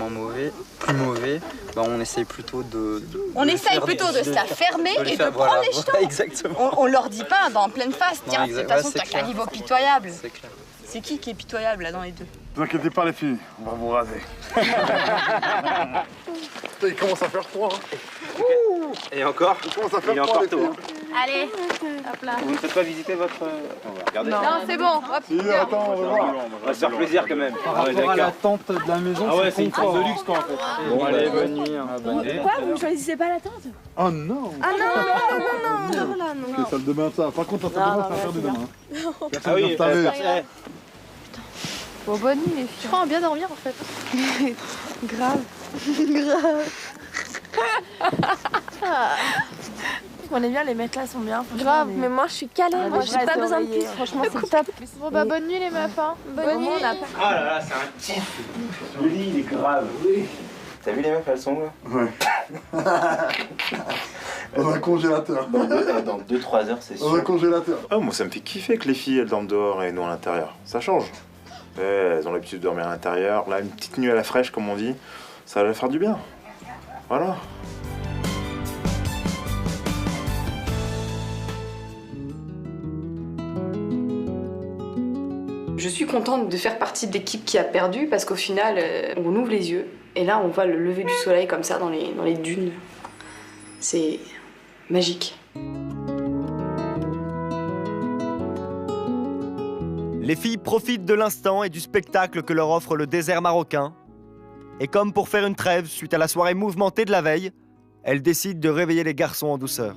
plus mauvais, bah, on essaye plutôt de On essaye plutôt de se la fermer et de prendre voilà, les jetons. exactement. On leur dit pas dans pleine face, Non, tiens, de toute exact- façon ouais, c'est t'as qu'un clair. niveau pitoyable. C'est clair. C'est qui est pitoyable là dans les deux? Ne vous inquiétez pas les filles, on va vous raser. Putain, il commence à faire froid. Hein. Et encore, Il commence à faire il est froid encore les tôt. filles. Allez, hop là. Vous ne faites pas visiter votre... On va regarder. Non, c'est bon. Hop, attends, on va voir. On va se faire plaisir quand même. Par rapport à la tente de la maison, c'est une tente de luxe quoi en fait. Bon, allez, bonne nuit. Pourquoi vous ne choisissez pas la tente? Oh non. Ah non. La salle de bain, ça. Par contre, la salle de bain, ça va faire du demain. Ah oui, Bon, bonne nuit les filles. Je crois en bien dormir en fait. Grave. On est bien, les mecs là sont bien. Grave, mais moi je suis calée, moi j'ai pas besoin de plus. Franchement, c'est top. Bon, bah bonne nuit les meufs. Hein. Bonne nuit. Ah là là, c'est un kiff. Le lit, il est grave. Oui. T'as vu les meufs, elles sont là? Ouais. Dans un congélateur. Dans 2-3 heures, c'est sûr. Dans un congélateur. Oh, moi, ça me fait kiffer que les filles, elles dorment dehors et nous à l'intérieur. Ça change. Ouais, elles ont l'habitude de dormir à l'intérieur. Là, une petite nuit à la fraîche, comme on dit, ça va leur faire du bien. Voilà. Je suis contente de faire partie de l'équipe qui a perdu parce qu'au final, on ouvre les yeux et là, on voit le lever du soleil comme ça dans les dunes. C'est magique. Les filles profitent de l'instant et du spectacle que leur offre le désert marocain. Et comme pour faire une trêve suite à la soirée mouvementée de la veille, elles décident de réveiller les garçons en douceur.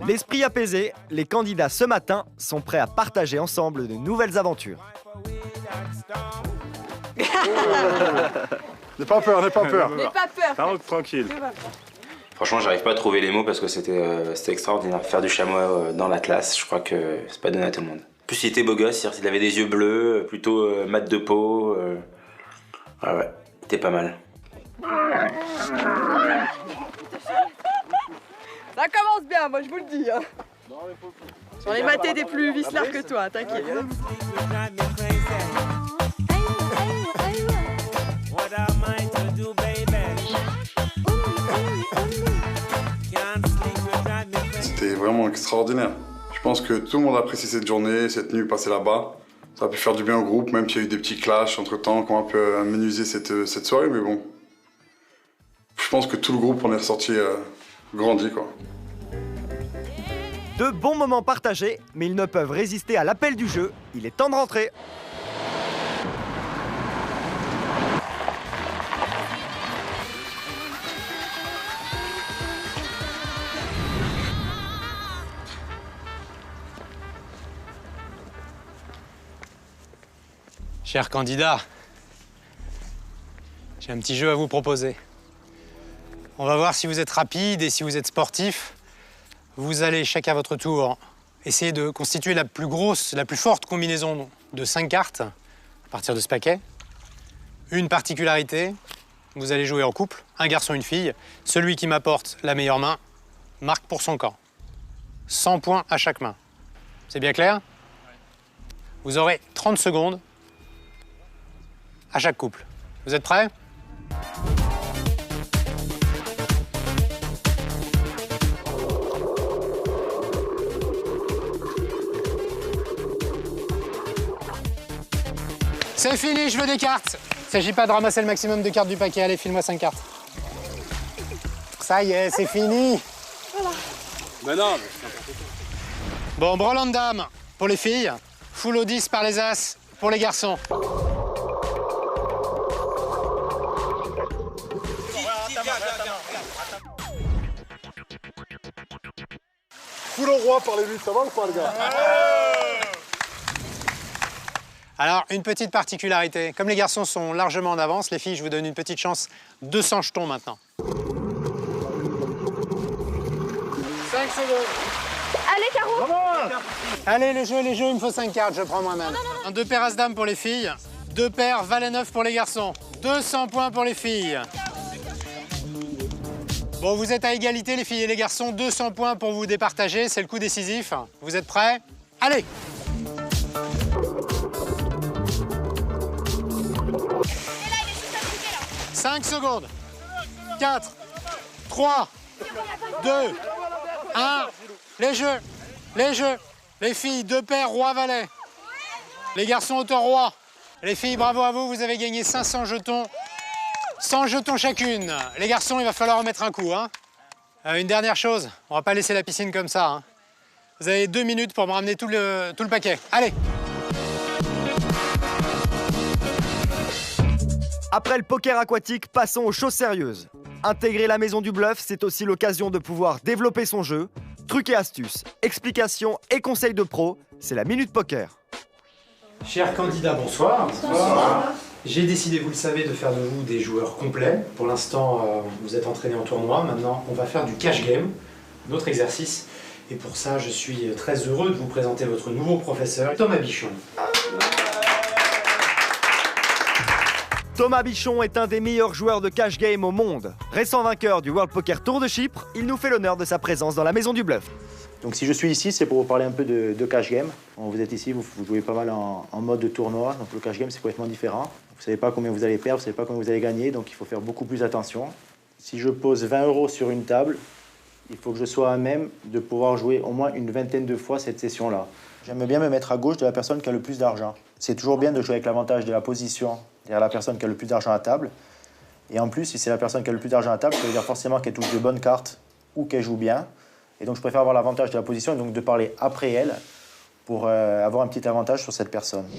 L'esprit apaisé, les candidats ce matin sont prêts à partager ensemble de nouvelles aventures. N'aie pas peur, n'aie pas peur. N'aie pas peur. Tranquille. Franchement, j'arrive pas à trouver les mots parce que c'était extraordinaire. Faire du chamois dans la classe, je crois que c'est pas donné à tout le monde. En plus, il était beau gosse, il avait des yeux bleus, plutôt mat de peau. Ah ouais, il était pas mal. Ça commence bien, moi je vous le dis. Hein. J'en ai maté des plus vicelards que toi, t'inquiète. C'était vraiment extraordinaire. Je pense que tout le monde a apprécié cette journée, cette nuit passée là-bas. Ça a pu faire du bien au groupe, même s'il y a eu des petits clashs entre-temps qui ont un peu amenuisé cette soirée, mais bon. Je pense que tout le groupe en est ressorti grandi, quoi. De bons moments partagés, mais ils ne peuvent résister à l'appel du jeu. Il est temps de rentrer. Chers candidats, j'ai un petit jeu à vous proposer. On va voir si vous êtes rapide et si vous êtes sportif. Vous allez chacun à votre tour essayer de constituer la plus grosse, la plus forte combinaison de 5 cartes à partir de ce paquet. Une particularité, vous allez jouer en couple, un garçon, une fille. Celui qui m'apporte la meilleure main marque pour son camp. 100 points à chaque main. C'est bien clair? Vous aurez 30 secondes à chaque couple. Vous êtes prêts? C'est fini, je veux des cartes. Il ne s'agit pas de ramasser le maximum de cartes du paquet. Allez, file-moi 5 cartes. Ça y est, c'est fini. Voilà. Ben non. Bon, brelan de dame pour les filles. Full au 10 par les as pour les garçons. Full au roi par les 8, ça va ou quoi, les gars? Alors, une petite particularité. Comme les garçons sont largement en avance, les filles, je vous donne une petite chance. 200 jetons maintenant. 5 secondes. Allez, Caro. Allez, les jeux, il me faut 5 cartes, je prends moi-même. 2 paires as-dames pour les filles, 2 paires valet 9 pour les garçons. 200 points pour les filles. Bon, vous êtes à égalité, les filles et les garçons. 200 points pour vous départager, c'est le coup décisif. Vous êtes prêts? Allez! « 5 secondes. 4, 3, 2, 1. Les jeux, les jeux. Les filles, 2 paires, roi-valet. Les garçons, auteur-roi. Les filles, bravo à vous, vous avez gagné 500 jetons. 100 jetons chacune. Les garçons, il va falloir en mettre un coup. Hein. Une dernière chose, on va pas laisser la piscine comme ça. Hein. Vous avez 2 minutes pour me ramener tout le paquet. Allez! Après le poker aquatique, passons aux choses sérieuses. Intégrer la maison du bluff, c'est aussi l'occasion de pouvoir développer son jeu. Trucs et astuces, explications et conseils de pro, c'est la Minute Poker. Chers candidats, bonsoir. Bonsoir. J'ai décidé, vous le savez, de faire de vous des joueurs complets. Pour l'instant, vous êtes entraînés en tournoi. Maintenant, on va faire du cash game, notre exercice. Et pour ça, je suis très heureux de vous présenter votre nouveau professeur, Thomas Bichon. Thomas Bichon est un des meilleurs joueurs de cash game au monde. Récent vainqueur du World Poker Tour de Chypre, il nous fait l'honneur de sa présence dans la maison du bluff. Donc si je suis ici, c'est pour vous parler un peu de cash game. Vous êtes ici, vous jouez pas mal en mode de tournoi, donc le cash game c'est complètement différent. Vous savez pas combien vous allez perdre, vous savez pas combien vous allez gagner, donc il faut faire beaucoup plus attention. Si je pose 20 € sur une table, il faut que je sois à même de pouvoir jouer au moins une vingtaine de fois cette session-là. J'aime bien me mettre à gauche de la personne qui a le plus d'argent. C'est toujours bien de jouer avec l'avantage de la position derrière la personne qui a le plus d'argent à table. Et en plus, si c'est la personne qui a le plus d'argent à table, ça veut dire forcément qu'elle touche de bonnes cartes ou qu'elle joue bien. Et donc je préfère avoir l'avantage de la position et donc de parler après elle pour avoir un petit avantage sur cette personne.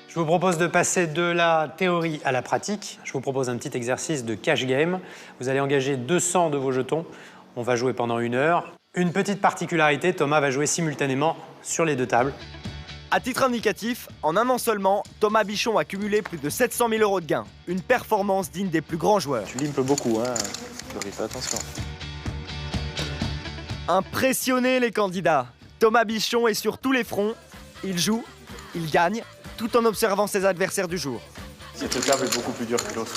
Je vous propose de passer de la théorie à la pratique. Je vous propose un petit exercice de cash game. Vous allez engager 200 de vos jetons. On va jouer pendant 1 heure. Une petite particularité, Thomas va jouer simultanément sur les 2 tables. À titre indicatif, en 1 an seulement, Thomas Bichon a cumulé plus de 700 000 € de gains. Une performance digne des plus grands joueurs. Tu limpes beaucoup, hein. Fais attention. Impressionnez les candidats. Thomas Bichon est sur tous les fronts. Il joue, il gagne, tout en observant ses adversaires du jour. Cette table est beaucoup plus dure que l'autre.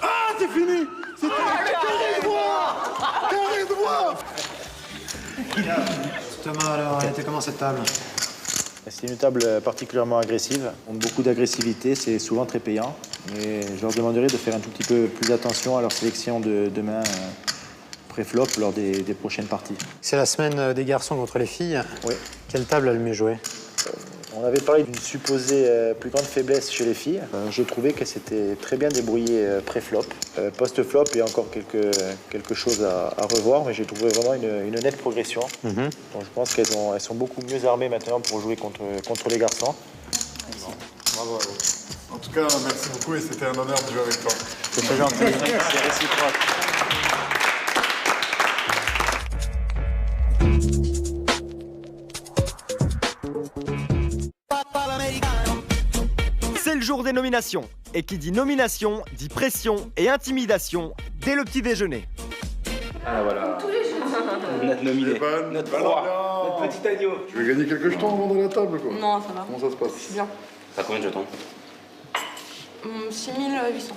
Ah, c'est fini. C'est carré droit. Thomas, alors, elle était comment cette table? C'est une table particulièrement agressive, beaucoup d'agressivité, c'est souvent très payant. Mais je leur demanderai de faire un tout petit peu plus attention à leur sélection de mains pré-flop lors des prochaines parties. C'est la semaine des garçons contre les filles. Oui. Quelle table a le mieux joué? On avait parlé d'une supposée plus grande faiblesse chez les filles. J'ai trouvé qu'elle s'était très bien débrouillée pré-flop. Post-flop, il y a encore quelque chose à revoir, mais j'ai trouvé vraiment une nette progression. Donc je pense qu'elles sont beaucoup mieux armées maintenant pour jouer contre les garçons. Merci. Bravo à vous. En tout cas, merci beaucoup et c'était un honneur de jouer avec toi. C'est très gentil, c'est réciproque. C'est le jour des nominations. Et qui dit nomination, dit pression et intimidation dès le petit déjeuner. Ah voilà. Notre nominé, notre roi, notre petit agneau. Tu veux gagner quelques jetons avant de la table, quoi? Non, ça va. Comment ça se passe? Je suis bien. T'as combien de jetons? 6800.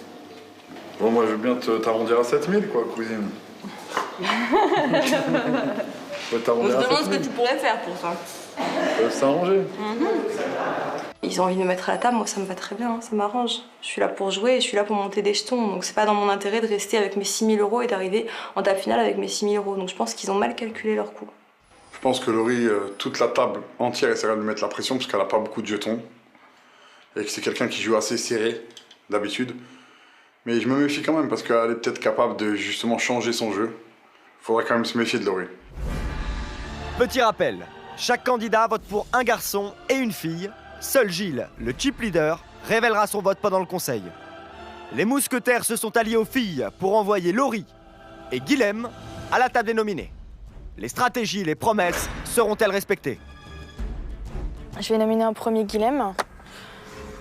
Bon, moi, je veux bien t'arrondir à 7000, quoi, cousine. On se demande ce que tu pourrais faire pour ça. Ils peuvent s'arranger. Ils ont envie de me mettre à la table, moi ça me va très bien, ça m'arrange. Je suis là pour jouer et je suis là pour monter des jetons, donc c'est pas dans mon intérêt de rester avec mes 6000 € et d'arriver en table finale avec mes 6000 €. Donc je pense qu'ils ont mal calculé leur coût. Je pense que Laurie, toute la table entière essaiera de lui mettre la pression parce qu'elle a pas beaucoup de jetons. Et que c'est quelqu'un qui joue assez serré, d'habitude. Mais je me méfie quand même parce qu'elle est peut-être capable de justement changer son jeu. Faudrait quand même se méfier de Laurie. Petit rappel, chaque candidat vote pour un garçon et une fille. Seul Gilles, le chip leader, révélera son vote pendant le conseil. Les mousquetaires se sont alliés aux filles pour envoyer Laurie et Guilhem à la table des nominés. Les stratégies et les promesses seront-elles respectées? Je vais nominer en premier Guilhem,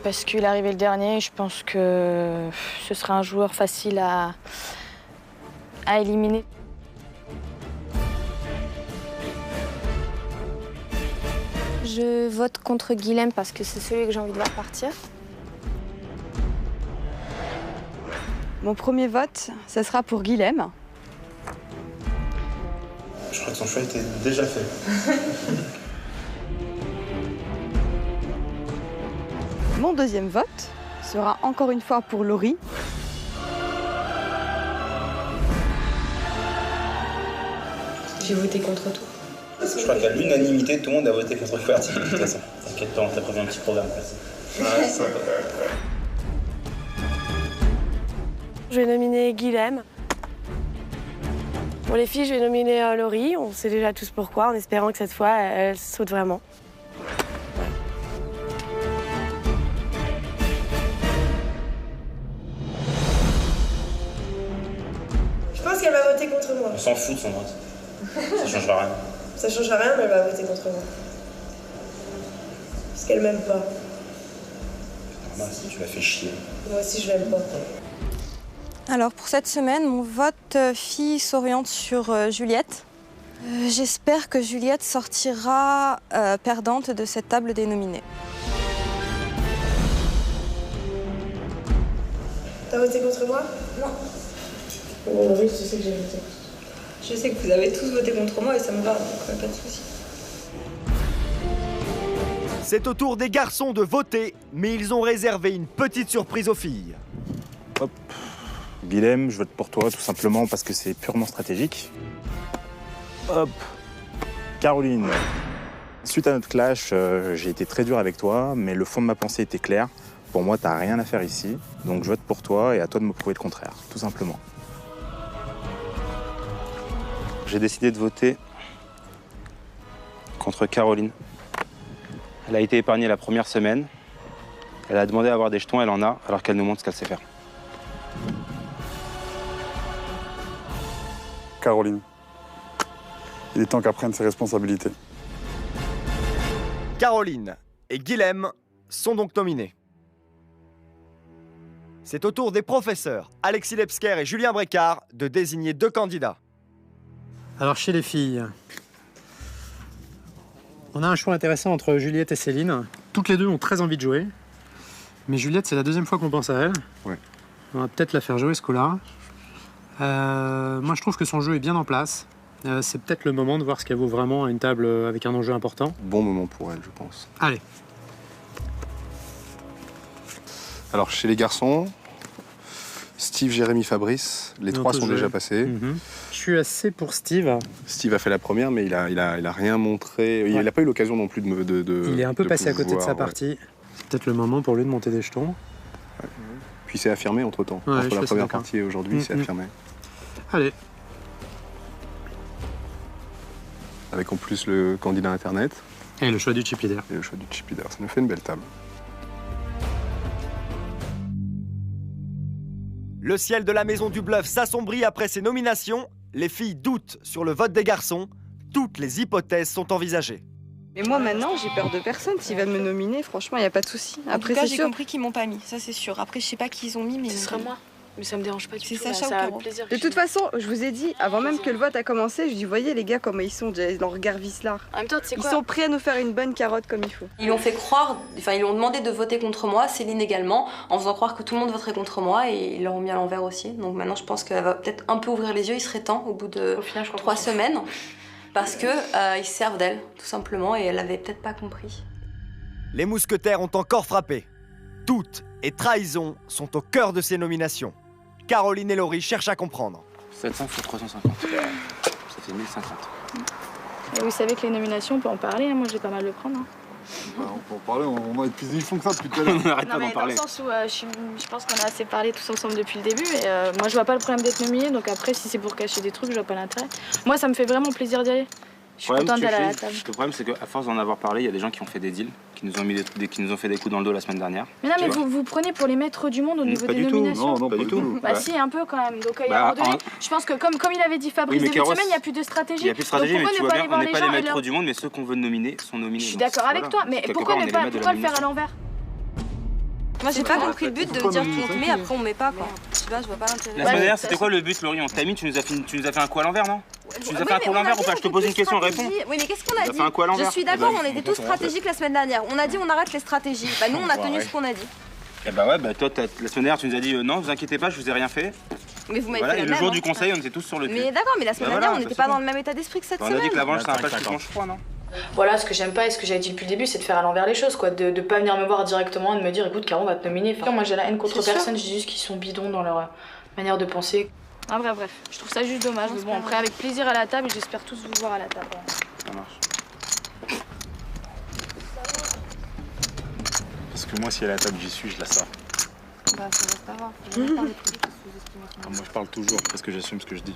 parce qu'il est arrivé le dernier. Je pense que ce sera un joueur facile à éliminer. Je vote contre Guilhem parce que c'est celui que j'ai envie de voir partir. Mon premier vote, ce sera pour Guilhem. Je crois que son choix était déjà fait. Mon deuxième vote sera encore une fois pour Laurie. j'ai voté contre tout. Je crois qu'à l'unanimité, tout le monde a voté contre Quartier, de toute façon. T'inquiète pas, on t'a prévu un petit programme. Ah, sympa. Je vais nominer Guilhem. Pour les filles, je vais nominer Laurie. On sait déjà tous pourquoi, en espérant que cette fois, elle saute vraiment. Je pense qu'elle va voter contre moi. On s'en fout de son vote. Ça changera rien. Ça changera rien, mais elle va voter contre moi. Parce qu'elle m'aime pas. Normal, si tu la fais chier. Moi aussi, je l'aime pas. Alors pour cette semaine, mon vote fille s'oriente sur Juliette. J'espère que Juliette sortira perdante de cette table des nominés. T'as voté contre moi? Non. Bon, Laurie, tu sais que j'ai voté. Je sais que vous avez tous voté contre moi et ça me va, donc pas de soucis. C'est au tour des garçons de voter, mais ils ont réservé une petite surprise aux filles. Hop. Guilhem, je vote pour toi tout simplement parce que c'est purement stratégique. Hop. Caroline. Suite à notre clash, j'ai été très dur avec toi, mais le fond de ma pensée était clair. Pour moi, t'as rien à faire ici, donc je vote pour toi et à toi de me prouver le contraire, tout simplement. J'ai décidé de voter contre Caroline. Elle a été épargnée la première semaine. Elle a demandé à avoir des jetons, elle en a, alors qu'elle nous montre ce qu'elle sait faire. Caroline. Il est temps qu'elle prenne ses responsabilités. Caroline et Guilhem sont donc nominés. C'est au tour des professeurs, Alexis Lebsker et Julien Brécard, de désigner 2 candidats. Alors chez les filles, on a un choix intéressant entre Juliette et Céline. Toutes les deux ont très envie de jouer. Mais Juliette, c'est la deuxième fois qu'on pense à elle. Ouais. On va peut-être la faire jouer ce coup-là. Moi, je trouve que son jeu est bien en place. C'est peut-être le moment de voir ce qu'elle vaut vraiment à une table avec un enjeu important. Bon moment pour elle, je pense. Allez. Alors, chez les garçons, Steve, Jérémy, Fabrice, les 3 sont déjà passés. Je suis assez pour Steve. Steve a fait la première, mais il a rien montré. Il n'a pas eu l'occasion non plus de il est un peu passé à côté de sa ouais. partie. C'est peut-être le moment pour lui de monter des jetons. Ouais. Puis il s'est affirmé entre-temps. Ouais, Entre la première partie et aujourd'hui, il s'est affirmé. Allez. Avec en plus le candidat Internet. Et le choix du chip leader. Et le choix du chip leader. Ça nous fait une belle table. Le ciel de la Maison du Bluff s'assombrit après ces nominations. Les filles doutent sur le vote des garçons. Toutes les hypothèses sont envisagées. Mais moi maintenant, j'ai peur de personne. S'ils veulent me nominer, franchement, il n'y a pas de souci. Après, j'ai compris qu'ils m'ont pas mis, ça c'est sûr. Après, je sais pas qui ils ont mis, mais Ce sera moi. Mais ça me dérange pas du tout. C'est Sacha ou ça a Caro. plaisir. De toute façon, je vous ai dit, avant même que le vote a commencé, je dis, voyez les gars comment ils sont, leur regard vicelard. En même temps, tu sais Ils quoi sont prêts à nous faire une bonne carotte comme il faut. Ils lui ont fait croire, enfin ils lui ont demandé de voter contre moi, Céline également, en faisant croire que tout le monde voterait contre moi et ils leur ont mis à l'envers aussi. Donc maintenant je pense qu'elle va peut-être un peu ouvrir les yeux, il serait temps au bout de 3 semaines, parce que ils se servent d'elle, tout simplement, et elle avait peut-être pas compris. Les mousquetaires ont encore frappé. Doute et trahison sont au cœur de ces nominations. Caroline et Laurie cherchent à comprendre. 700 x 350. Ça fait 1050. Et vous savez que les nominations, on peut en parler, hein. Moi j'ai pas mal le prendre. Hein. Bah, on peut en parler, on ils font que ça depuis tout à l'heure. On n'arrête pas Non, d'en mais parler. dans le sens où je pense qu'on a assez parlé tous ensemble depuis le début. Et moi je vois pas le problème d'être nominé, donc après si c'est pour cacher des trucs, je vois pas l'intérêt. Moi ça me fait vraiment plaisir d'y aller. Je suis contente d'aller à la table. Le problème, c'est qu'à force d'en avoir parlé, il y a des gens qui ont fait des deals, qui nous ont fait des coups dans le dos la semaine dernière. Mais non, mais vous prenez pour les maîtres du monde au niveau pas des du tout. nominations. Non, pas du tout. Bah si, un peu quand même. Donc il y a un moment donné, je pense que comme il avait dit Fabrice, Oui, mais début de Carros, semaine, il n'y a plus de stratégie. Il n'y a plus de stratégie, donc mais pourquoi tu ne vois pas bien, aller on voir n'est les pas gens les et maîtres leur... du monde, mais ceux qu'on veut nominer sont nominés. Je suis Donc, d'accord avec voilà. toi, mais Quelque pourquoi part, on est les maîtres de la le faire à nomination. l'envers? Moi j'ai pas compris le but de me dire qu'on te met, après on met pas quoi. Je sais pas, je vois pas l'intérêt. La semaine dernière, c'était quoi le but, Laurie? On t'a mis, tu nous as fait un coup à l'envers, non? Tu nous as fait un coup à l'envers ou pas? Je te pose une question, réponds. Oui, mais qu'est-ce qu'on a Tu nous as fait un coup à dit? l'envers. Je suis d'accord, on était tous stratégiques la semaine dernière. On a dit on arrête les stratégies. Bah nous on a tenu ce qu'on a dit. Eh bah ouais, bah toi, la semaine dernière, tu nous as dit non, vous inquiétez pas, je vous ai rien fait. Mais vous m'avez Voilà, fait et la le même, jour hein. du conseil, on était tous sur le cul. Mais d'accord, mais la semaine Bah dernière, voilà, on n'était ça, pas c'est dans le même état d'esprit que cette On semaine. a dit que la vengeance, c'est un plat qui mange froid, non? Voilà, ce que j'aime pas et ce que j'avais dit depuis le début, c'est de faire à l'envers les choses, quoi. De pas venir me voir directement et de me dire écoute, Caro, on va te nominer. Enfin, moi, j'ai la haine contre C'est sûr. personne, je dis juste qu'ils sont bidons dans leur manière de penser. Ah, bref, je trouve ça juste dommage. Mais bon, après, avec plaisir à la table, et j'espère tous vous voir à la table. Ça marche. Parce que moi, si elle est à la table, j'y suis, je la sors. Bah, ça reste à voir. Faut jamais parler trop vite, parce que vous estimez son Moi, je parle toujours parce que j'assume ce que je dis.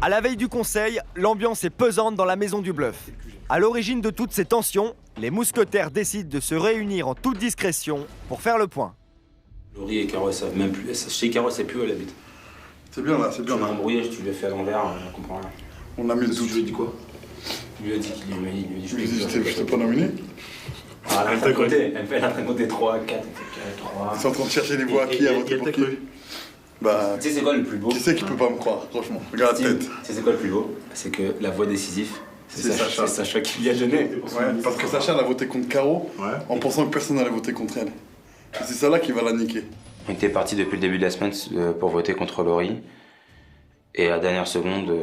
À la veille du conseil, l'ambiance est pesante dans la maison du bluff. À l'origine de toutes ces tensions, les mousquetaires décident de se réunir en toute discrétion pour faire le point. Laurie et Caro, elles savent même plus. Chez Caro, elle sait plus où elle habite. C'est bien là, c'est bien. Tu l'as embrouillé, tu lui as fait à l'envers, elle comprend rien. On a mis le doute. Tu lui as dit quoi? Tu lui as dit qu'il lui a dit je t'ai pas nominé. Ah, elle est en train de compter 3, 4, 3. Ils sont en train de chercher les voix qui a voté pour qui. Bah, tu sais c'est quoi le plus beau? Qui c'est qui peut pas me croire, franchement? Regarde la tête. Tu sais c'est quoi le plus beau? C'est que la voix décisive, c'est Sacha qui lui a donné. Ouais, parce que Sacha elle a voté contre Caro en pensant que personne n'allait voter contre elle. Et c'est ça là qui va la niquer. On était parti depuis le début de la semaine pour voter contre Laurie. Et à la dernière seconde,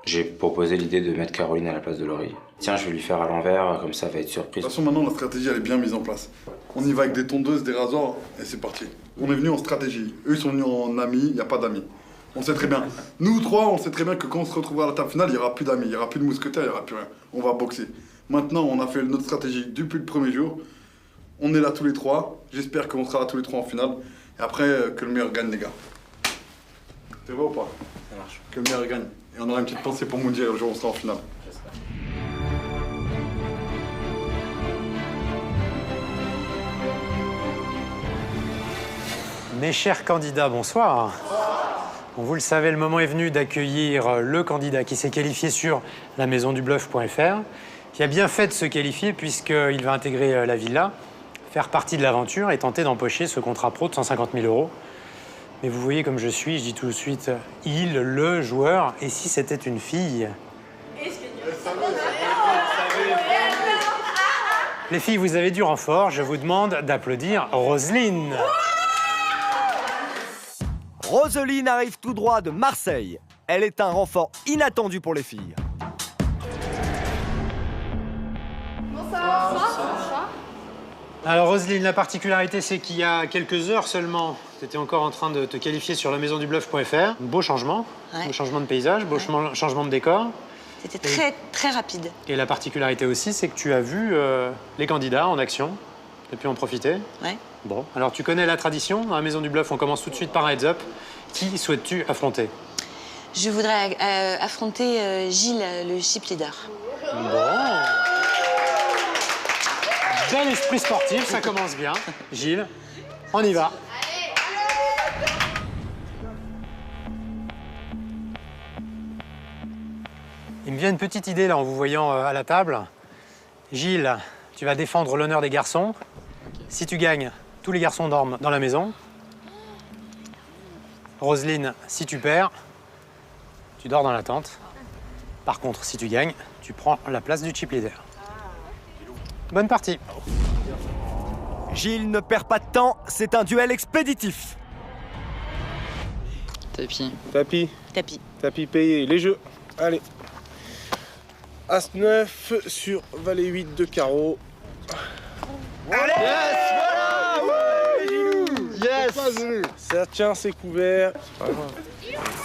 j'ai proposé l'idée de mettre Caroline à la place de Laurie. Tiens, je vais lui faire à l'envers, comme ça, elle va être surprise. De toute façon, maintenant, la stratégie, elle est bien mise en place. On y va avec des tondeuses, des rasoirs, et c'est parti. On est venu en stratégie. Eux, ils sont venus en amis, il n'y a pas d'amis. On sait très bien. Nous trois, on sait très bien que quand on se retrouvera à la table finale, il n'y aura plus d'amis, il n'y aura plus de mousquetaires, il n'y aura plus rien. On va boxer. Maintenant, on a fait notre stratégie depuis le premier jour. On est là tous les trois. J'espère qu'on sera là tous les trois en finale. Et après, que le meilleur gagne, les gars. C'est vrai ou pas? Ça marche. Que le meilleur gagne. Et on aura une petite pensée pour Moundir le jour où on sera en finale. Mes chers candidats, bonsoir. Bon, vous le savez, le moment est venu d'accueillir le candidat qui s'est qualifié sur la maisondubluff.fr, qui a bien fait de se qualifier puisqu'il va intégrer la villa, faire partie de l'aventure et tenter d'empocher ce contrat pro de 150 000 €. Mais vous voyez comme je suis, je dis tout de suite il, le joueur, et si c'était une fille? Les filles, vous avez du renfort, je vous demande d'applaudir Roselyne. Roselyne arrive tout droit de Marseille. Elle est un renfort inattendu pour les filles. Bonsoir. Alors Roselyne, la particularité, c'est qu'il y a quelques heures seulement, tu étais encore en train de te qualifier sur la maisondubluff.fr. Beau changement, beau changement de paysage, beau changement de décor. C'était très rapide. Et la particularité aussi, c'est que tu as vu les candidats en action. Tu as pu en profiter. Ouais. Bon, alors tu connais la tradition. Dans la Maison du Bluff, on commence tout de suite par un heads-up. Qui souhaites-tu affronter? Je voudrais affronter Gilles, le chip leader. Bon. Bel esprit sportif, ça commence bien. Gilles, on y va. Il me vient une petite idée là en vous voyant à la table. Gilles, tu vas défendre l'honneur des garçons. Si tu gagnes, tous les garçons dorment dans la maison. Roselyne, si tu perds, tu dors dans la tente. Par contre, si tu gagnes, tu prends la place du chip leader. Bonne partie. Gilles ne perd pas de temps, c'est un duel expéditif. Tapis. Tapis. Tapis payé. Les jeux. Allez. As 9 sur valet 8 de carreau. Allez, yes, voilà, ouais, Gilou. Yes. Ça tient, c'est couvert.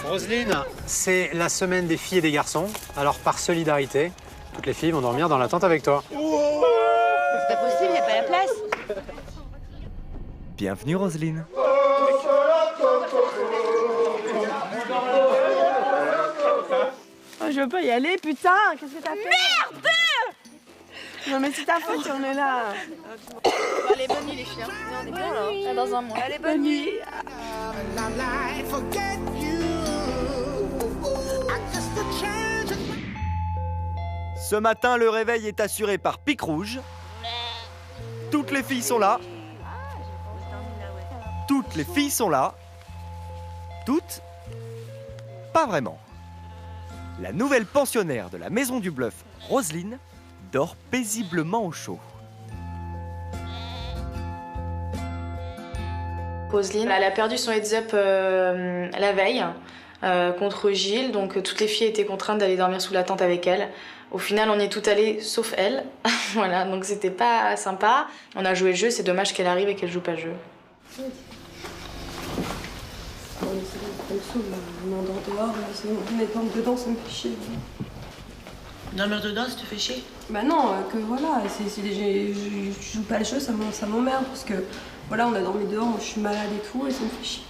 Roselyne, c'est la semaine des filles et des garçons. Alors par solidarité, toutes les filles vont dormir dans la tente avec toi. C'est pas possible, il n'y a pas la place. Bienvenue Roselyne. Oh, je veux pas y aller, putain. Qu'est-ce que t'as fait? Merde! Non mais c'est ta faute si on est là. Allez, bonne nuit les filles. On est bien là. Dans un mois. Allez, bonne nuit. Ce matin, le réveil est assuré par Pic Rouge. Toutes les filles sont là. Toutes les filles sont là. Toutes? Pas vraiment. La nouvelle pensionnaire de la Maison du Bluff, Roselyne, dort paisiblement au chaud. Roselyne, elle a perdu son heads-up la veille. contre Gilles. Donc toutes les filles étaient contraintes d'aller dormir sous la tente avec elle. Au final, on y est toutes allées, sauf elle. Voilà, donc c'était pas sympa. On a joué le jeu, c'est dommage qu'elle arrive et qu'elle joue pas le jeu. On endort dehors, mettre dedans, ça me fait chier. Dormir dedans, ça te fait chier? Bah non, que voilà, je joue pas le jeu, ça m'emmerde parce que voilà, on a dormi dehors, moi je suis malade et tout, et ça me fait chier.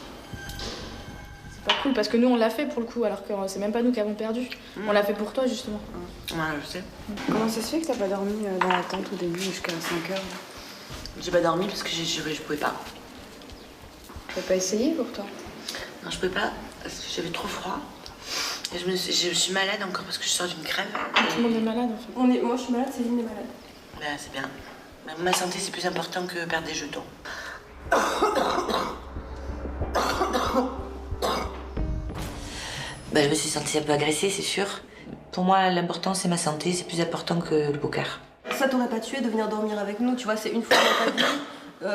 C'est pas cool parce que nous on l'a fait pour le coup, alors que c'est même pas nous qui avons perdu. On l'a fait pour toi justement. Ouais, je sais. Comment ça se fait que t'as pas dormi dans la tente au début jusqu'à 5h? J'ai pas dormi parce que je pouvais pas. T'as pas essayé pourtant? Non, je pouvais pas parce que j'avais trop froid. Et je suis malade encore parce que je sors d'une crève. Tout le monde est malade en fait. Moi je suis malade, Céline est malade. Bah, c'est bien. Ma santé c'est plus important que perdre des jetons. Bah, je me suis sentie un peu agressée, c'est sûr. Pour moi, l'important c'est ma santé, c'est plus important que le poker. Ça t'aurait pas tué de venir dormir avec nous, tu vois, c'est une fois dans ta vie.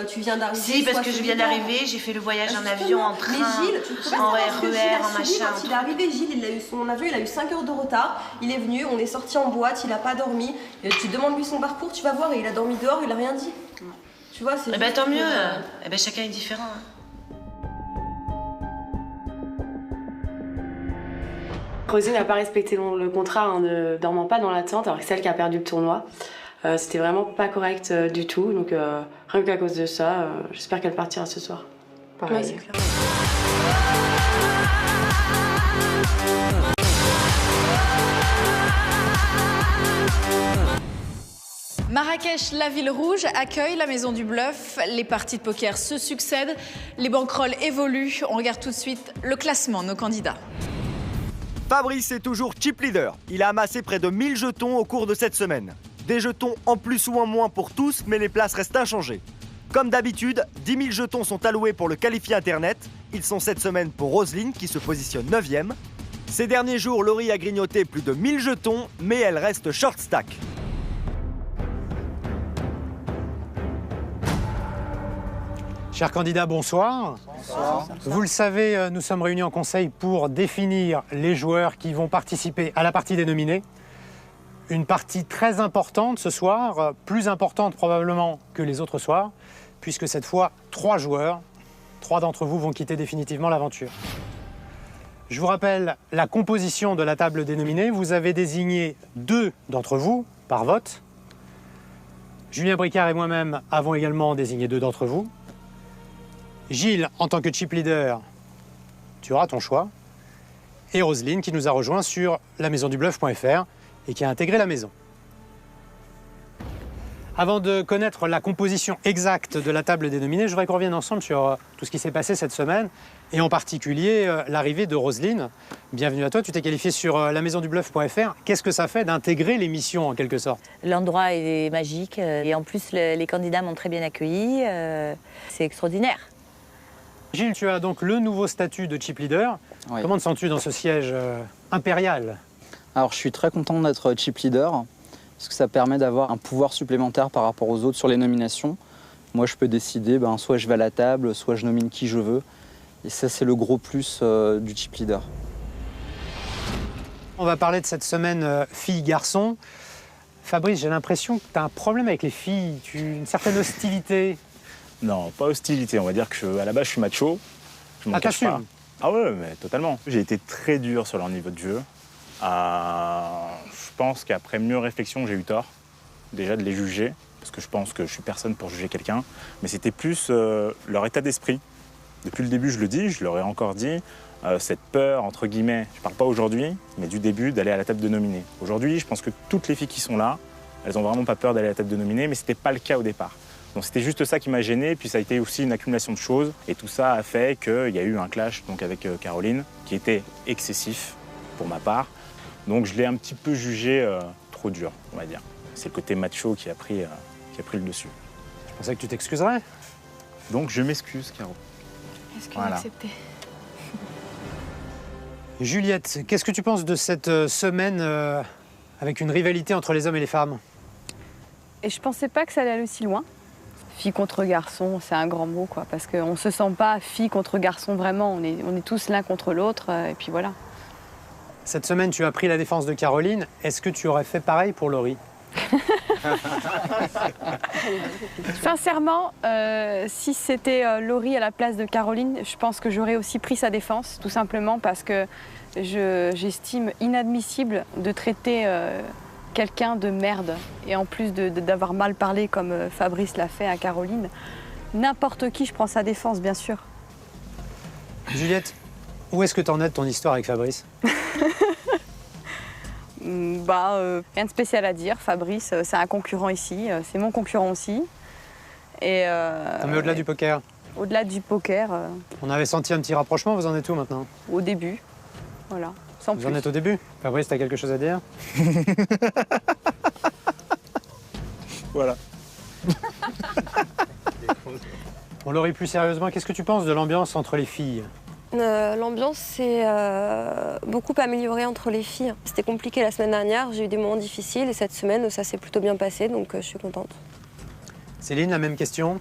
Tu viens d'arriver. Si, parce que je viens d'arriver, j'ai fait le voyage en avion, en train, en RER, en machin. Quand il est arrivé, Gilles, on a vu, il a eu 5 heures de retard. Il est venu, on est sorti en boîte, il a pas dormi. Et tu demandes lui son parcours, tu vas voir, et il a dormi dehors, il a rien dit. Tu vois, c'est. Eh ben tant mieux. Eh ben chacun est différent. Rosine n'a pas respecté le contrat en ne dormant pas dans la tente, alors que c'est elle qui a perdu le tournoi. C'était vraiment pas correct du tout, donc rien qu'à cause de ça, j'espère qu'elle partira ce soir. Pareil. Ouais, c'est clair. Marrakech, la ville rouge, accueille la Maison du Bluff. Les parties de poker se succèdent, les banquerolles évoluent. On regarde tout de suite le classement de nos candidats. Fabrice est toujours chip leader. Il a amassé près de 1000 jetons au cours de cette semaine. Des jetons en plus ou en moins pour tous, mais les places restent inchangées. Comme d'habitude, 10 000 jetons sont alloués pour le qualifié Internet. Ils sont cette semaine pour Roselyne, qui se positionne 9e. Ces derniers jours, Laurie a grignoté plus de 1000 jetons, mais elle reste short stack. Chers candidats, bonsoir. Bonsoir. Vous le savez, nous sommes réunis en conseil pour définir les joueurs qui vont participer à la partie des nominés. Une partie très importante ce soir, plus importante probablement que les autres soirs, puisque cette fois, 3 joueurs, 3 d'entre vous vont quitter définitivement l'aventure. Je vous rappelle la composition de la table des nominés. Vous avez désigné 2 d'entre vous par vote. Julien Bricard et moi-même avons également désigné 2 d'entre vous. Gilles, en tant que chip leader, tu auras ton choix. Et Roselyne, qui nous a rejoint sur lamaisondubluff.fr et qui a intégré la maison. Avant de connaître la composition exacte de la table des nominés, je voudrais qu'on revienne ensemble sur tout ce qui s'est passé cette semaine, et en particulier l'arrivée de Roselyne. Bienvenue à toi, tu t'es qualifiée sur lamaisondubluff.fr. Qu'est-ce que ça fait d'intégrer l'émission en quelque sorte? L'endroit est magique et en plus les candidats m'ont très bien accueilli. C'est extraordinaire. Gilles, tu as donc le nouveau statut de chip leader. Oui. Comment te sens-tu dans ce siège impérial? Alors je suis très content d'être chip leader parce que ça permet d'avoir un pouvoir supplémentaire par rapport aux autres sur les nominations. Moi je peux décider, soit je vais à la table, soit je nomine qui je veux. Et ça c'est le gros plus du chip leader. On va parler de cette semaine filles-garçons. Fabrice, j'ai l'impression que tu as un problème avec les filles, une certaine hostilité. Non, pas hostilité, on va dire que à la base je suis macho. Je m'en cache pas. Ah ouais, mais totalement. J'ai été très dur sur leur niveau de jeu. Je pense qu'après mieux réflexion, j'ai eu tort, déjà de les juger, parce que je pense que je suis personne pour juger quelqu'un, mais c'était plus leur état d'esprit. Depuis le début, je le dis, je leur ai encore dit, cette peur, entre guillemets, je parle pas aujourd'hui, mais du début, d'aller à la table de nominés. Aujourd'hui, je pense que toutes les filles qui sont là, elles ont vraiment pas peur d'aller à la table de nominés, mais c'était pas le cas au départ. Donc c'était juste ça qui m'a gêné, puis ça a été aussi une accumulation de choses, et tout ça a fait qu'il y a eu un clash donc, avec Caroline, qui était excessif pour ma part. Donc je l'ai un petit peu jugé trop dur, on va dire. C'est le côté macho qui a pris le dessus. Je pensais que tu t'excuserais. Donc je m'excuse, Caro. Est-ce que accepté? Juliette, qu'est-ce que tu penses de cette semaine avec une rivalité entre les hommes et les femmes? Et je pensais pas que ça allait aller aussi loin. fille contre garçon, c'est un grand mot, quoi, parce qu'on ne se sent pas fille contre garçon vraiment, on est tous l'un contre l'autre, et puis voilà. Cette semaine, tu as pris la défense de Caroline. Est-ce que tu aurais fait pareil pour Laurie? Sincèrement, si c'était Laurie à la place de Caroline, je pense que j'aurais aussi pris sa défense, tout simplement parce que j'estime inadmissible de traiter quelqu'un de merde. Et en plus d'avoir mal parlé comme Fabrice l'a fait à Caroline, n'importe qui, je prends sa défense, bien sûr. Juliette, où est-ce que tu en es de ton histoire avec Fabrice? Rien de spécial à dire. Fabrice, c'est un concurrent ici, c'est mon concurrent aussi. Et non, mais au-delà du poker? Au-delà du poker. On avait senti un petit rapprochement, vous en êtes où maintenant? Au début, voilà, sans plus. Vous en êtes au début? Fabrice, t'as quelque chose à dire? Voilà. Bon, Laurie, plus sérieusement, qu'est-ce que tu penses de l'ambiance entre les filles? L'ambiance s'est beaucoup améliorée entre les filles. C'était compliqué la semaine dernière, j'ai eu des moments difficiles et cette semaine ça s'est plutôt bien passé, donc je suis contente. Céline, la même question?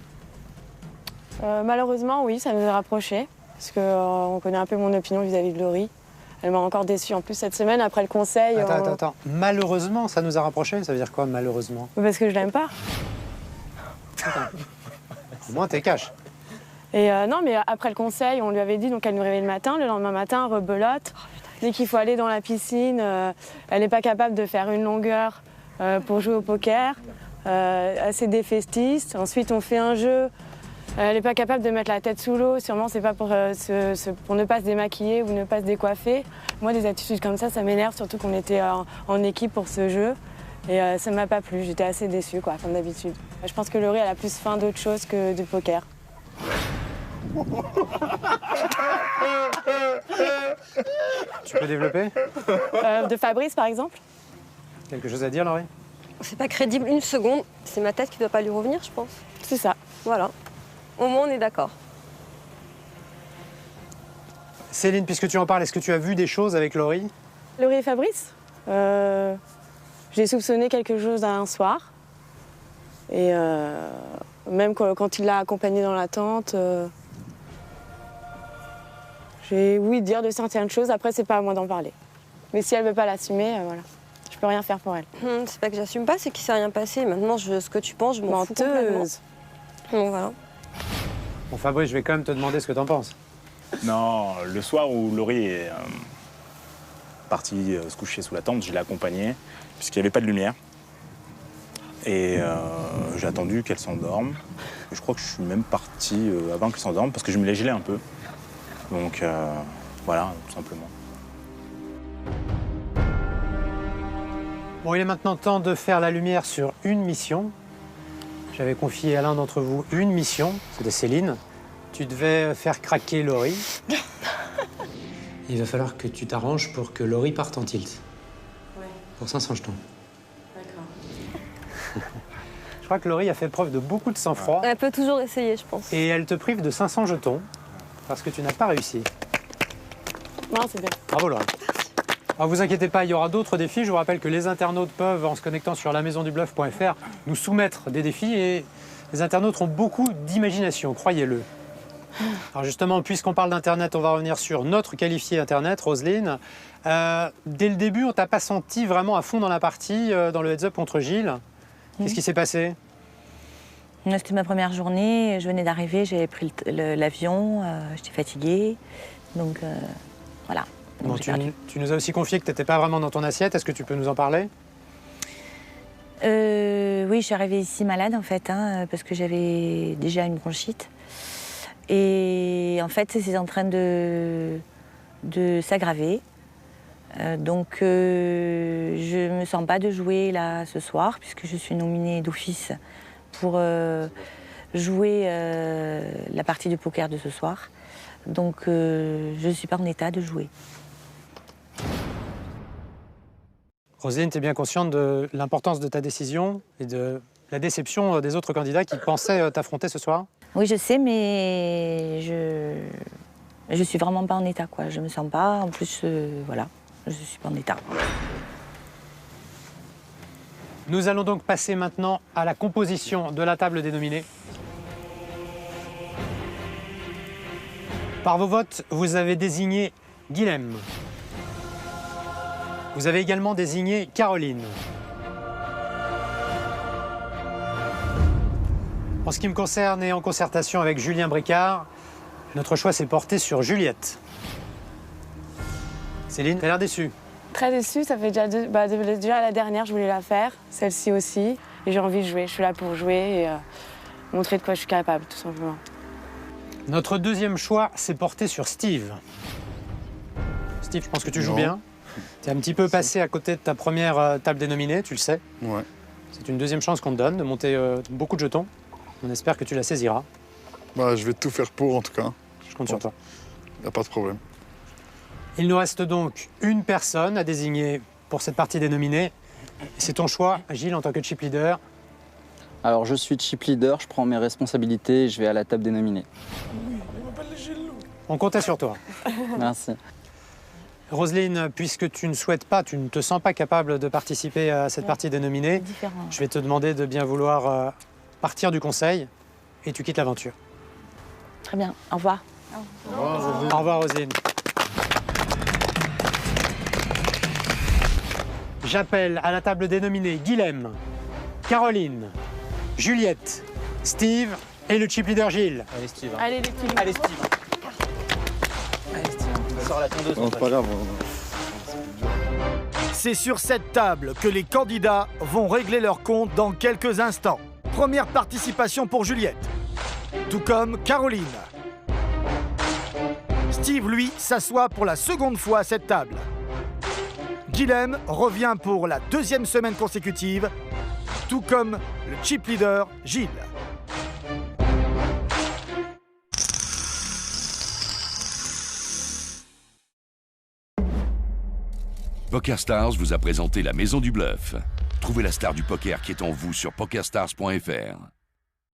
Malheureusement, oui, ça nous a rapprochés, parce qu'on connaît un peu mon opinion vis-à-vis de Laurie. Elle m'a encore déçue en plus cette semaine après le conseil. Attends. Malheureusement, ça nous a rapprochés? Ça veut dire quoi, malheureusement? Parce que je l'aime pas. Au moins, t'es cash. Et non, mais après le conseil, on lui avait dit, donc elle nous réveille le matin. Le lendemain matin, rebelote. Dès qu'il faut aller dans la piscine, elle n'est pas capable de faire une longueur pour jouer au poker. Assez défaitiste. Ensuite, on fait un jeu. Elle n'est pas capable de mettre la tête sous l'eau. Sûrement, c'est pas pour ne pas se démaquiller ou ne pas se décoiffer. Moi, des attitudes comme ça m'énerve, surtout qu'on était en équipe pour ce jeu. Et ça ne m'a pas plu. J'étais assez déçue, quoi, comme d'habitude. Je pense que Laurie, elle a plus faim d'autre chose que du poker. Tu peux développer? De Fabrice, par exemple. Quelque chose à dire, Laurie? C'est pas crédible une seconde, c'est ma tête qui doit pas lui revenir, je pense. C'est ça. Voilà. Au moins, on est d'accord. Céline, puisque tu en parles, est-ce que tu as vu des choses avec Laurie? Laurie et Fabrice, j'ai soupçonné quelque chose un soir. Et même quand il l'a accompagnée dans la tente, j'ai ouï dire de certaines choses. Après, c'est pas à moi d'en parler. Mais si elle veut pas l'assumer, voilà. Je peux rien faire pour elle. C'est pas que j'assume pas, c'est qu'il s'est rien passé. Maintenant, ce que tu penses, je m'en fous complètement. Bon, voilà. Bon, Fabrice, je vais quand même te demander ce que t'en penses. Non, le soir où Laurie est partie se coucher sous la tente, je l'ai accompagnée, puisqu'il n'y avait pas de lumière. Et j'ai attendu qu'elle s'endorme. Je crois que je suis même parti avant qu'elle s'endorme, parce que je me l'ai gelé un peu. Donc voilà, tout simplement. Bon, il est maintenant temps de faire la lumière sur une mission. J'avais confié à l'un d'entre vous une mission, c'était Céline. Tu devais faire craquer Laurie. Il va falloir que tu t'arranges pour que Laurie parte en tilt. Ouais. Pour 500 jetons. D'accord. Je crois que Laurie a fait preuve de beaucoup de sang-froid. Elle peut toujours essayer, je pense. Et elle te prive de 500 jetons parce que tu n'as pas réussi. Non, c'est bien. Bravo, Laurie. Alors, vous inquiétez pas, il y aura d'autres défis. Je vous rappelle que les internautes peuvent, en se connectant sur lamaisondubluff.fr, nous soumettre des défis et les internautes ont beaucoup d'imagination, croyez-le. Alors justement, puisqu'on parle d'Internet, on va revenir sur notre qualifié Internet, Roselyne. Dès le début, on t'a pas senti vraiment à fond dans la partie, dans le heads-up contre Gilles. Qu'est-ce qui s'est passé? C'était ma première journée, je venais d'arriver, j'avais pris l'avion, j'étais fatiguée, donc voilà. Bon, tu nous as aussi confié que tu n'étais pas vraiment dans ton assiette, est-ce que tu peux nous en parler? Oui, je suis arrivée ici malade en fait, parce que j'avais déjà une bronchite. Et en fait, c'est en train de s'aggraver. Donc, je ne me sens pas de jouer là ce soir, puisque je suis nominée d'office pour jouer la partie de poker de ce soir. Donc, je ne suis pas en état de jouer. Roselyne, tu es bien consciente de l'importance de ta décision et de la déception des autres candidats qui pensaient t'affronter ce soir? Oui, je sais, mais je suis vraiment pas en état, quoi. Je me sens pas. En plus, voilà, je suis pas en état. Nous allons donc passer maintenant à la composition de la table des nominés. Par vos votes, vous avez désigné Guilhem. Vous avez également désigné Caroline. En ce qui me concerne et en concertation avec Julien Bricard, notre choix s'est porté sur Juliette. Céline, t'as l'air déçue. Très déçue, ça fait déjà la dernière, je voulais la faire, celle-ci aussi. Et j'ai envie de jouer, je suis là pour jouer et montrer de quoi je suis capable, tout simplement. Notre deuxième choix s'est porté sur Steve. Steve, je pense que tu joues bien. Tu es un petit peu passé à côté de ta première table des nominés, tu le sais. Ouais. C'est une deuxième chance qu'on te donne de monter beaucoup de jetons. On espère que tu la saisiras. Bah, je vais tout faire pour, en tout cas. Je compte sur toi. Y a pas de problème. Il nous reste donc une personne à désigner pour cette partie des nominés. C'est ton choix, Gilles, en tant que chip leader. Alors, je suis chip leader, je prends mes responsabilités et je vais à la table des nominés. On comptait sur toi. Merci. Roselyne, puisque tu ne souhaites pas, tu ne te sens pas capable de participer à cette partie des nominés, je vais te demander de bien vouloir partir du conseil et tu quittes l'aventure. Très bien, au revoir. Au revoir, Roselyne. J'appelle à la table des nominés Guilhem, Caroline, Juliette, Steve et le chip leader Gilles. Allez, Steve. Allez, les petits. Allez, Steve. Sors la tondeuse. Non, c'est pas grave. C'est sur cette table que les candidats vont régler leur compte dans quelques instants. Première participation pour Juliette, tout comme Caroline. Steve, lui, s'assoit pour la seconde fois à cette table. Guilhem revient pour la deuxième semaine consécutive, tout comme le chip leader Gilles. PokerStars vous a présenté la Maison du Bluff. Trouvez la star du poker qui est en vous sur PokerStars.fr.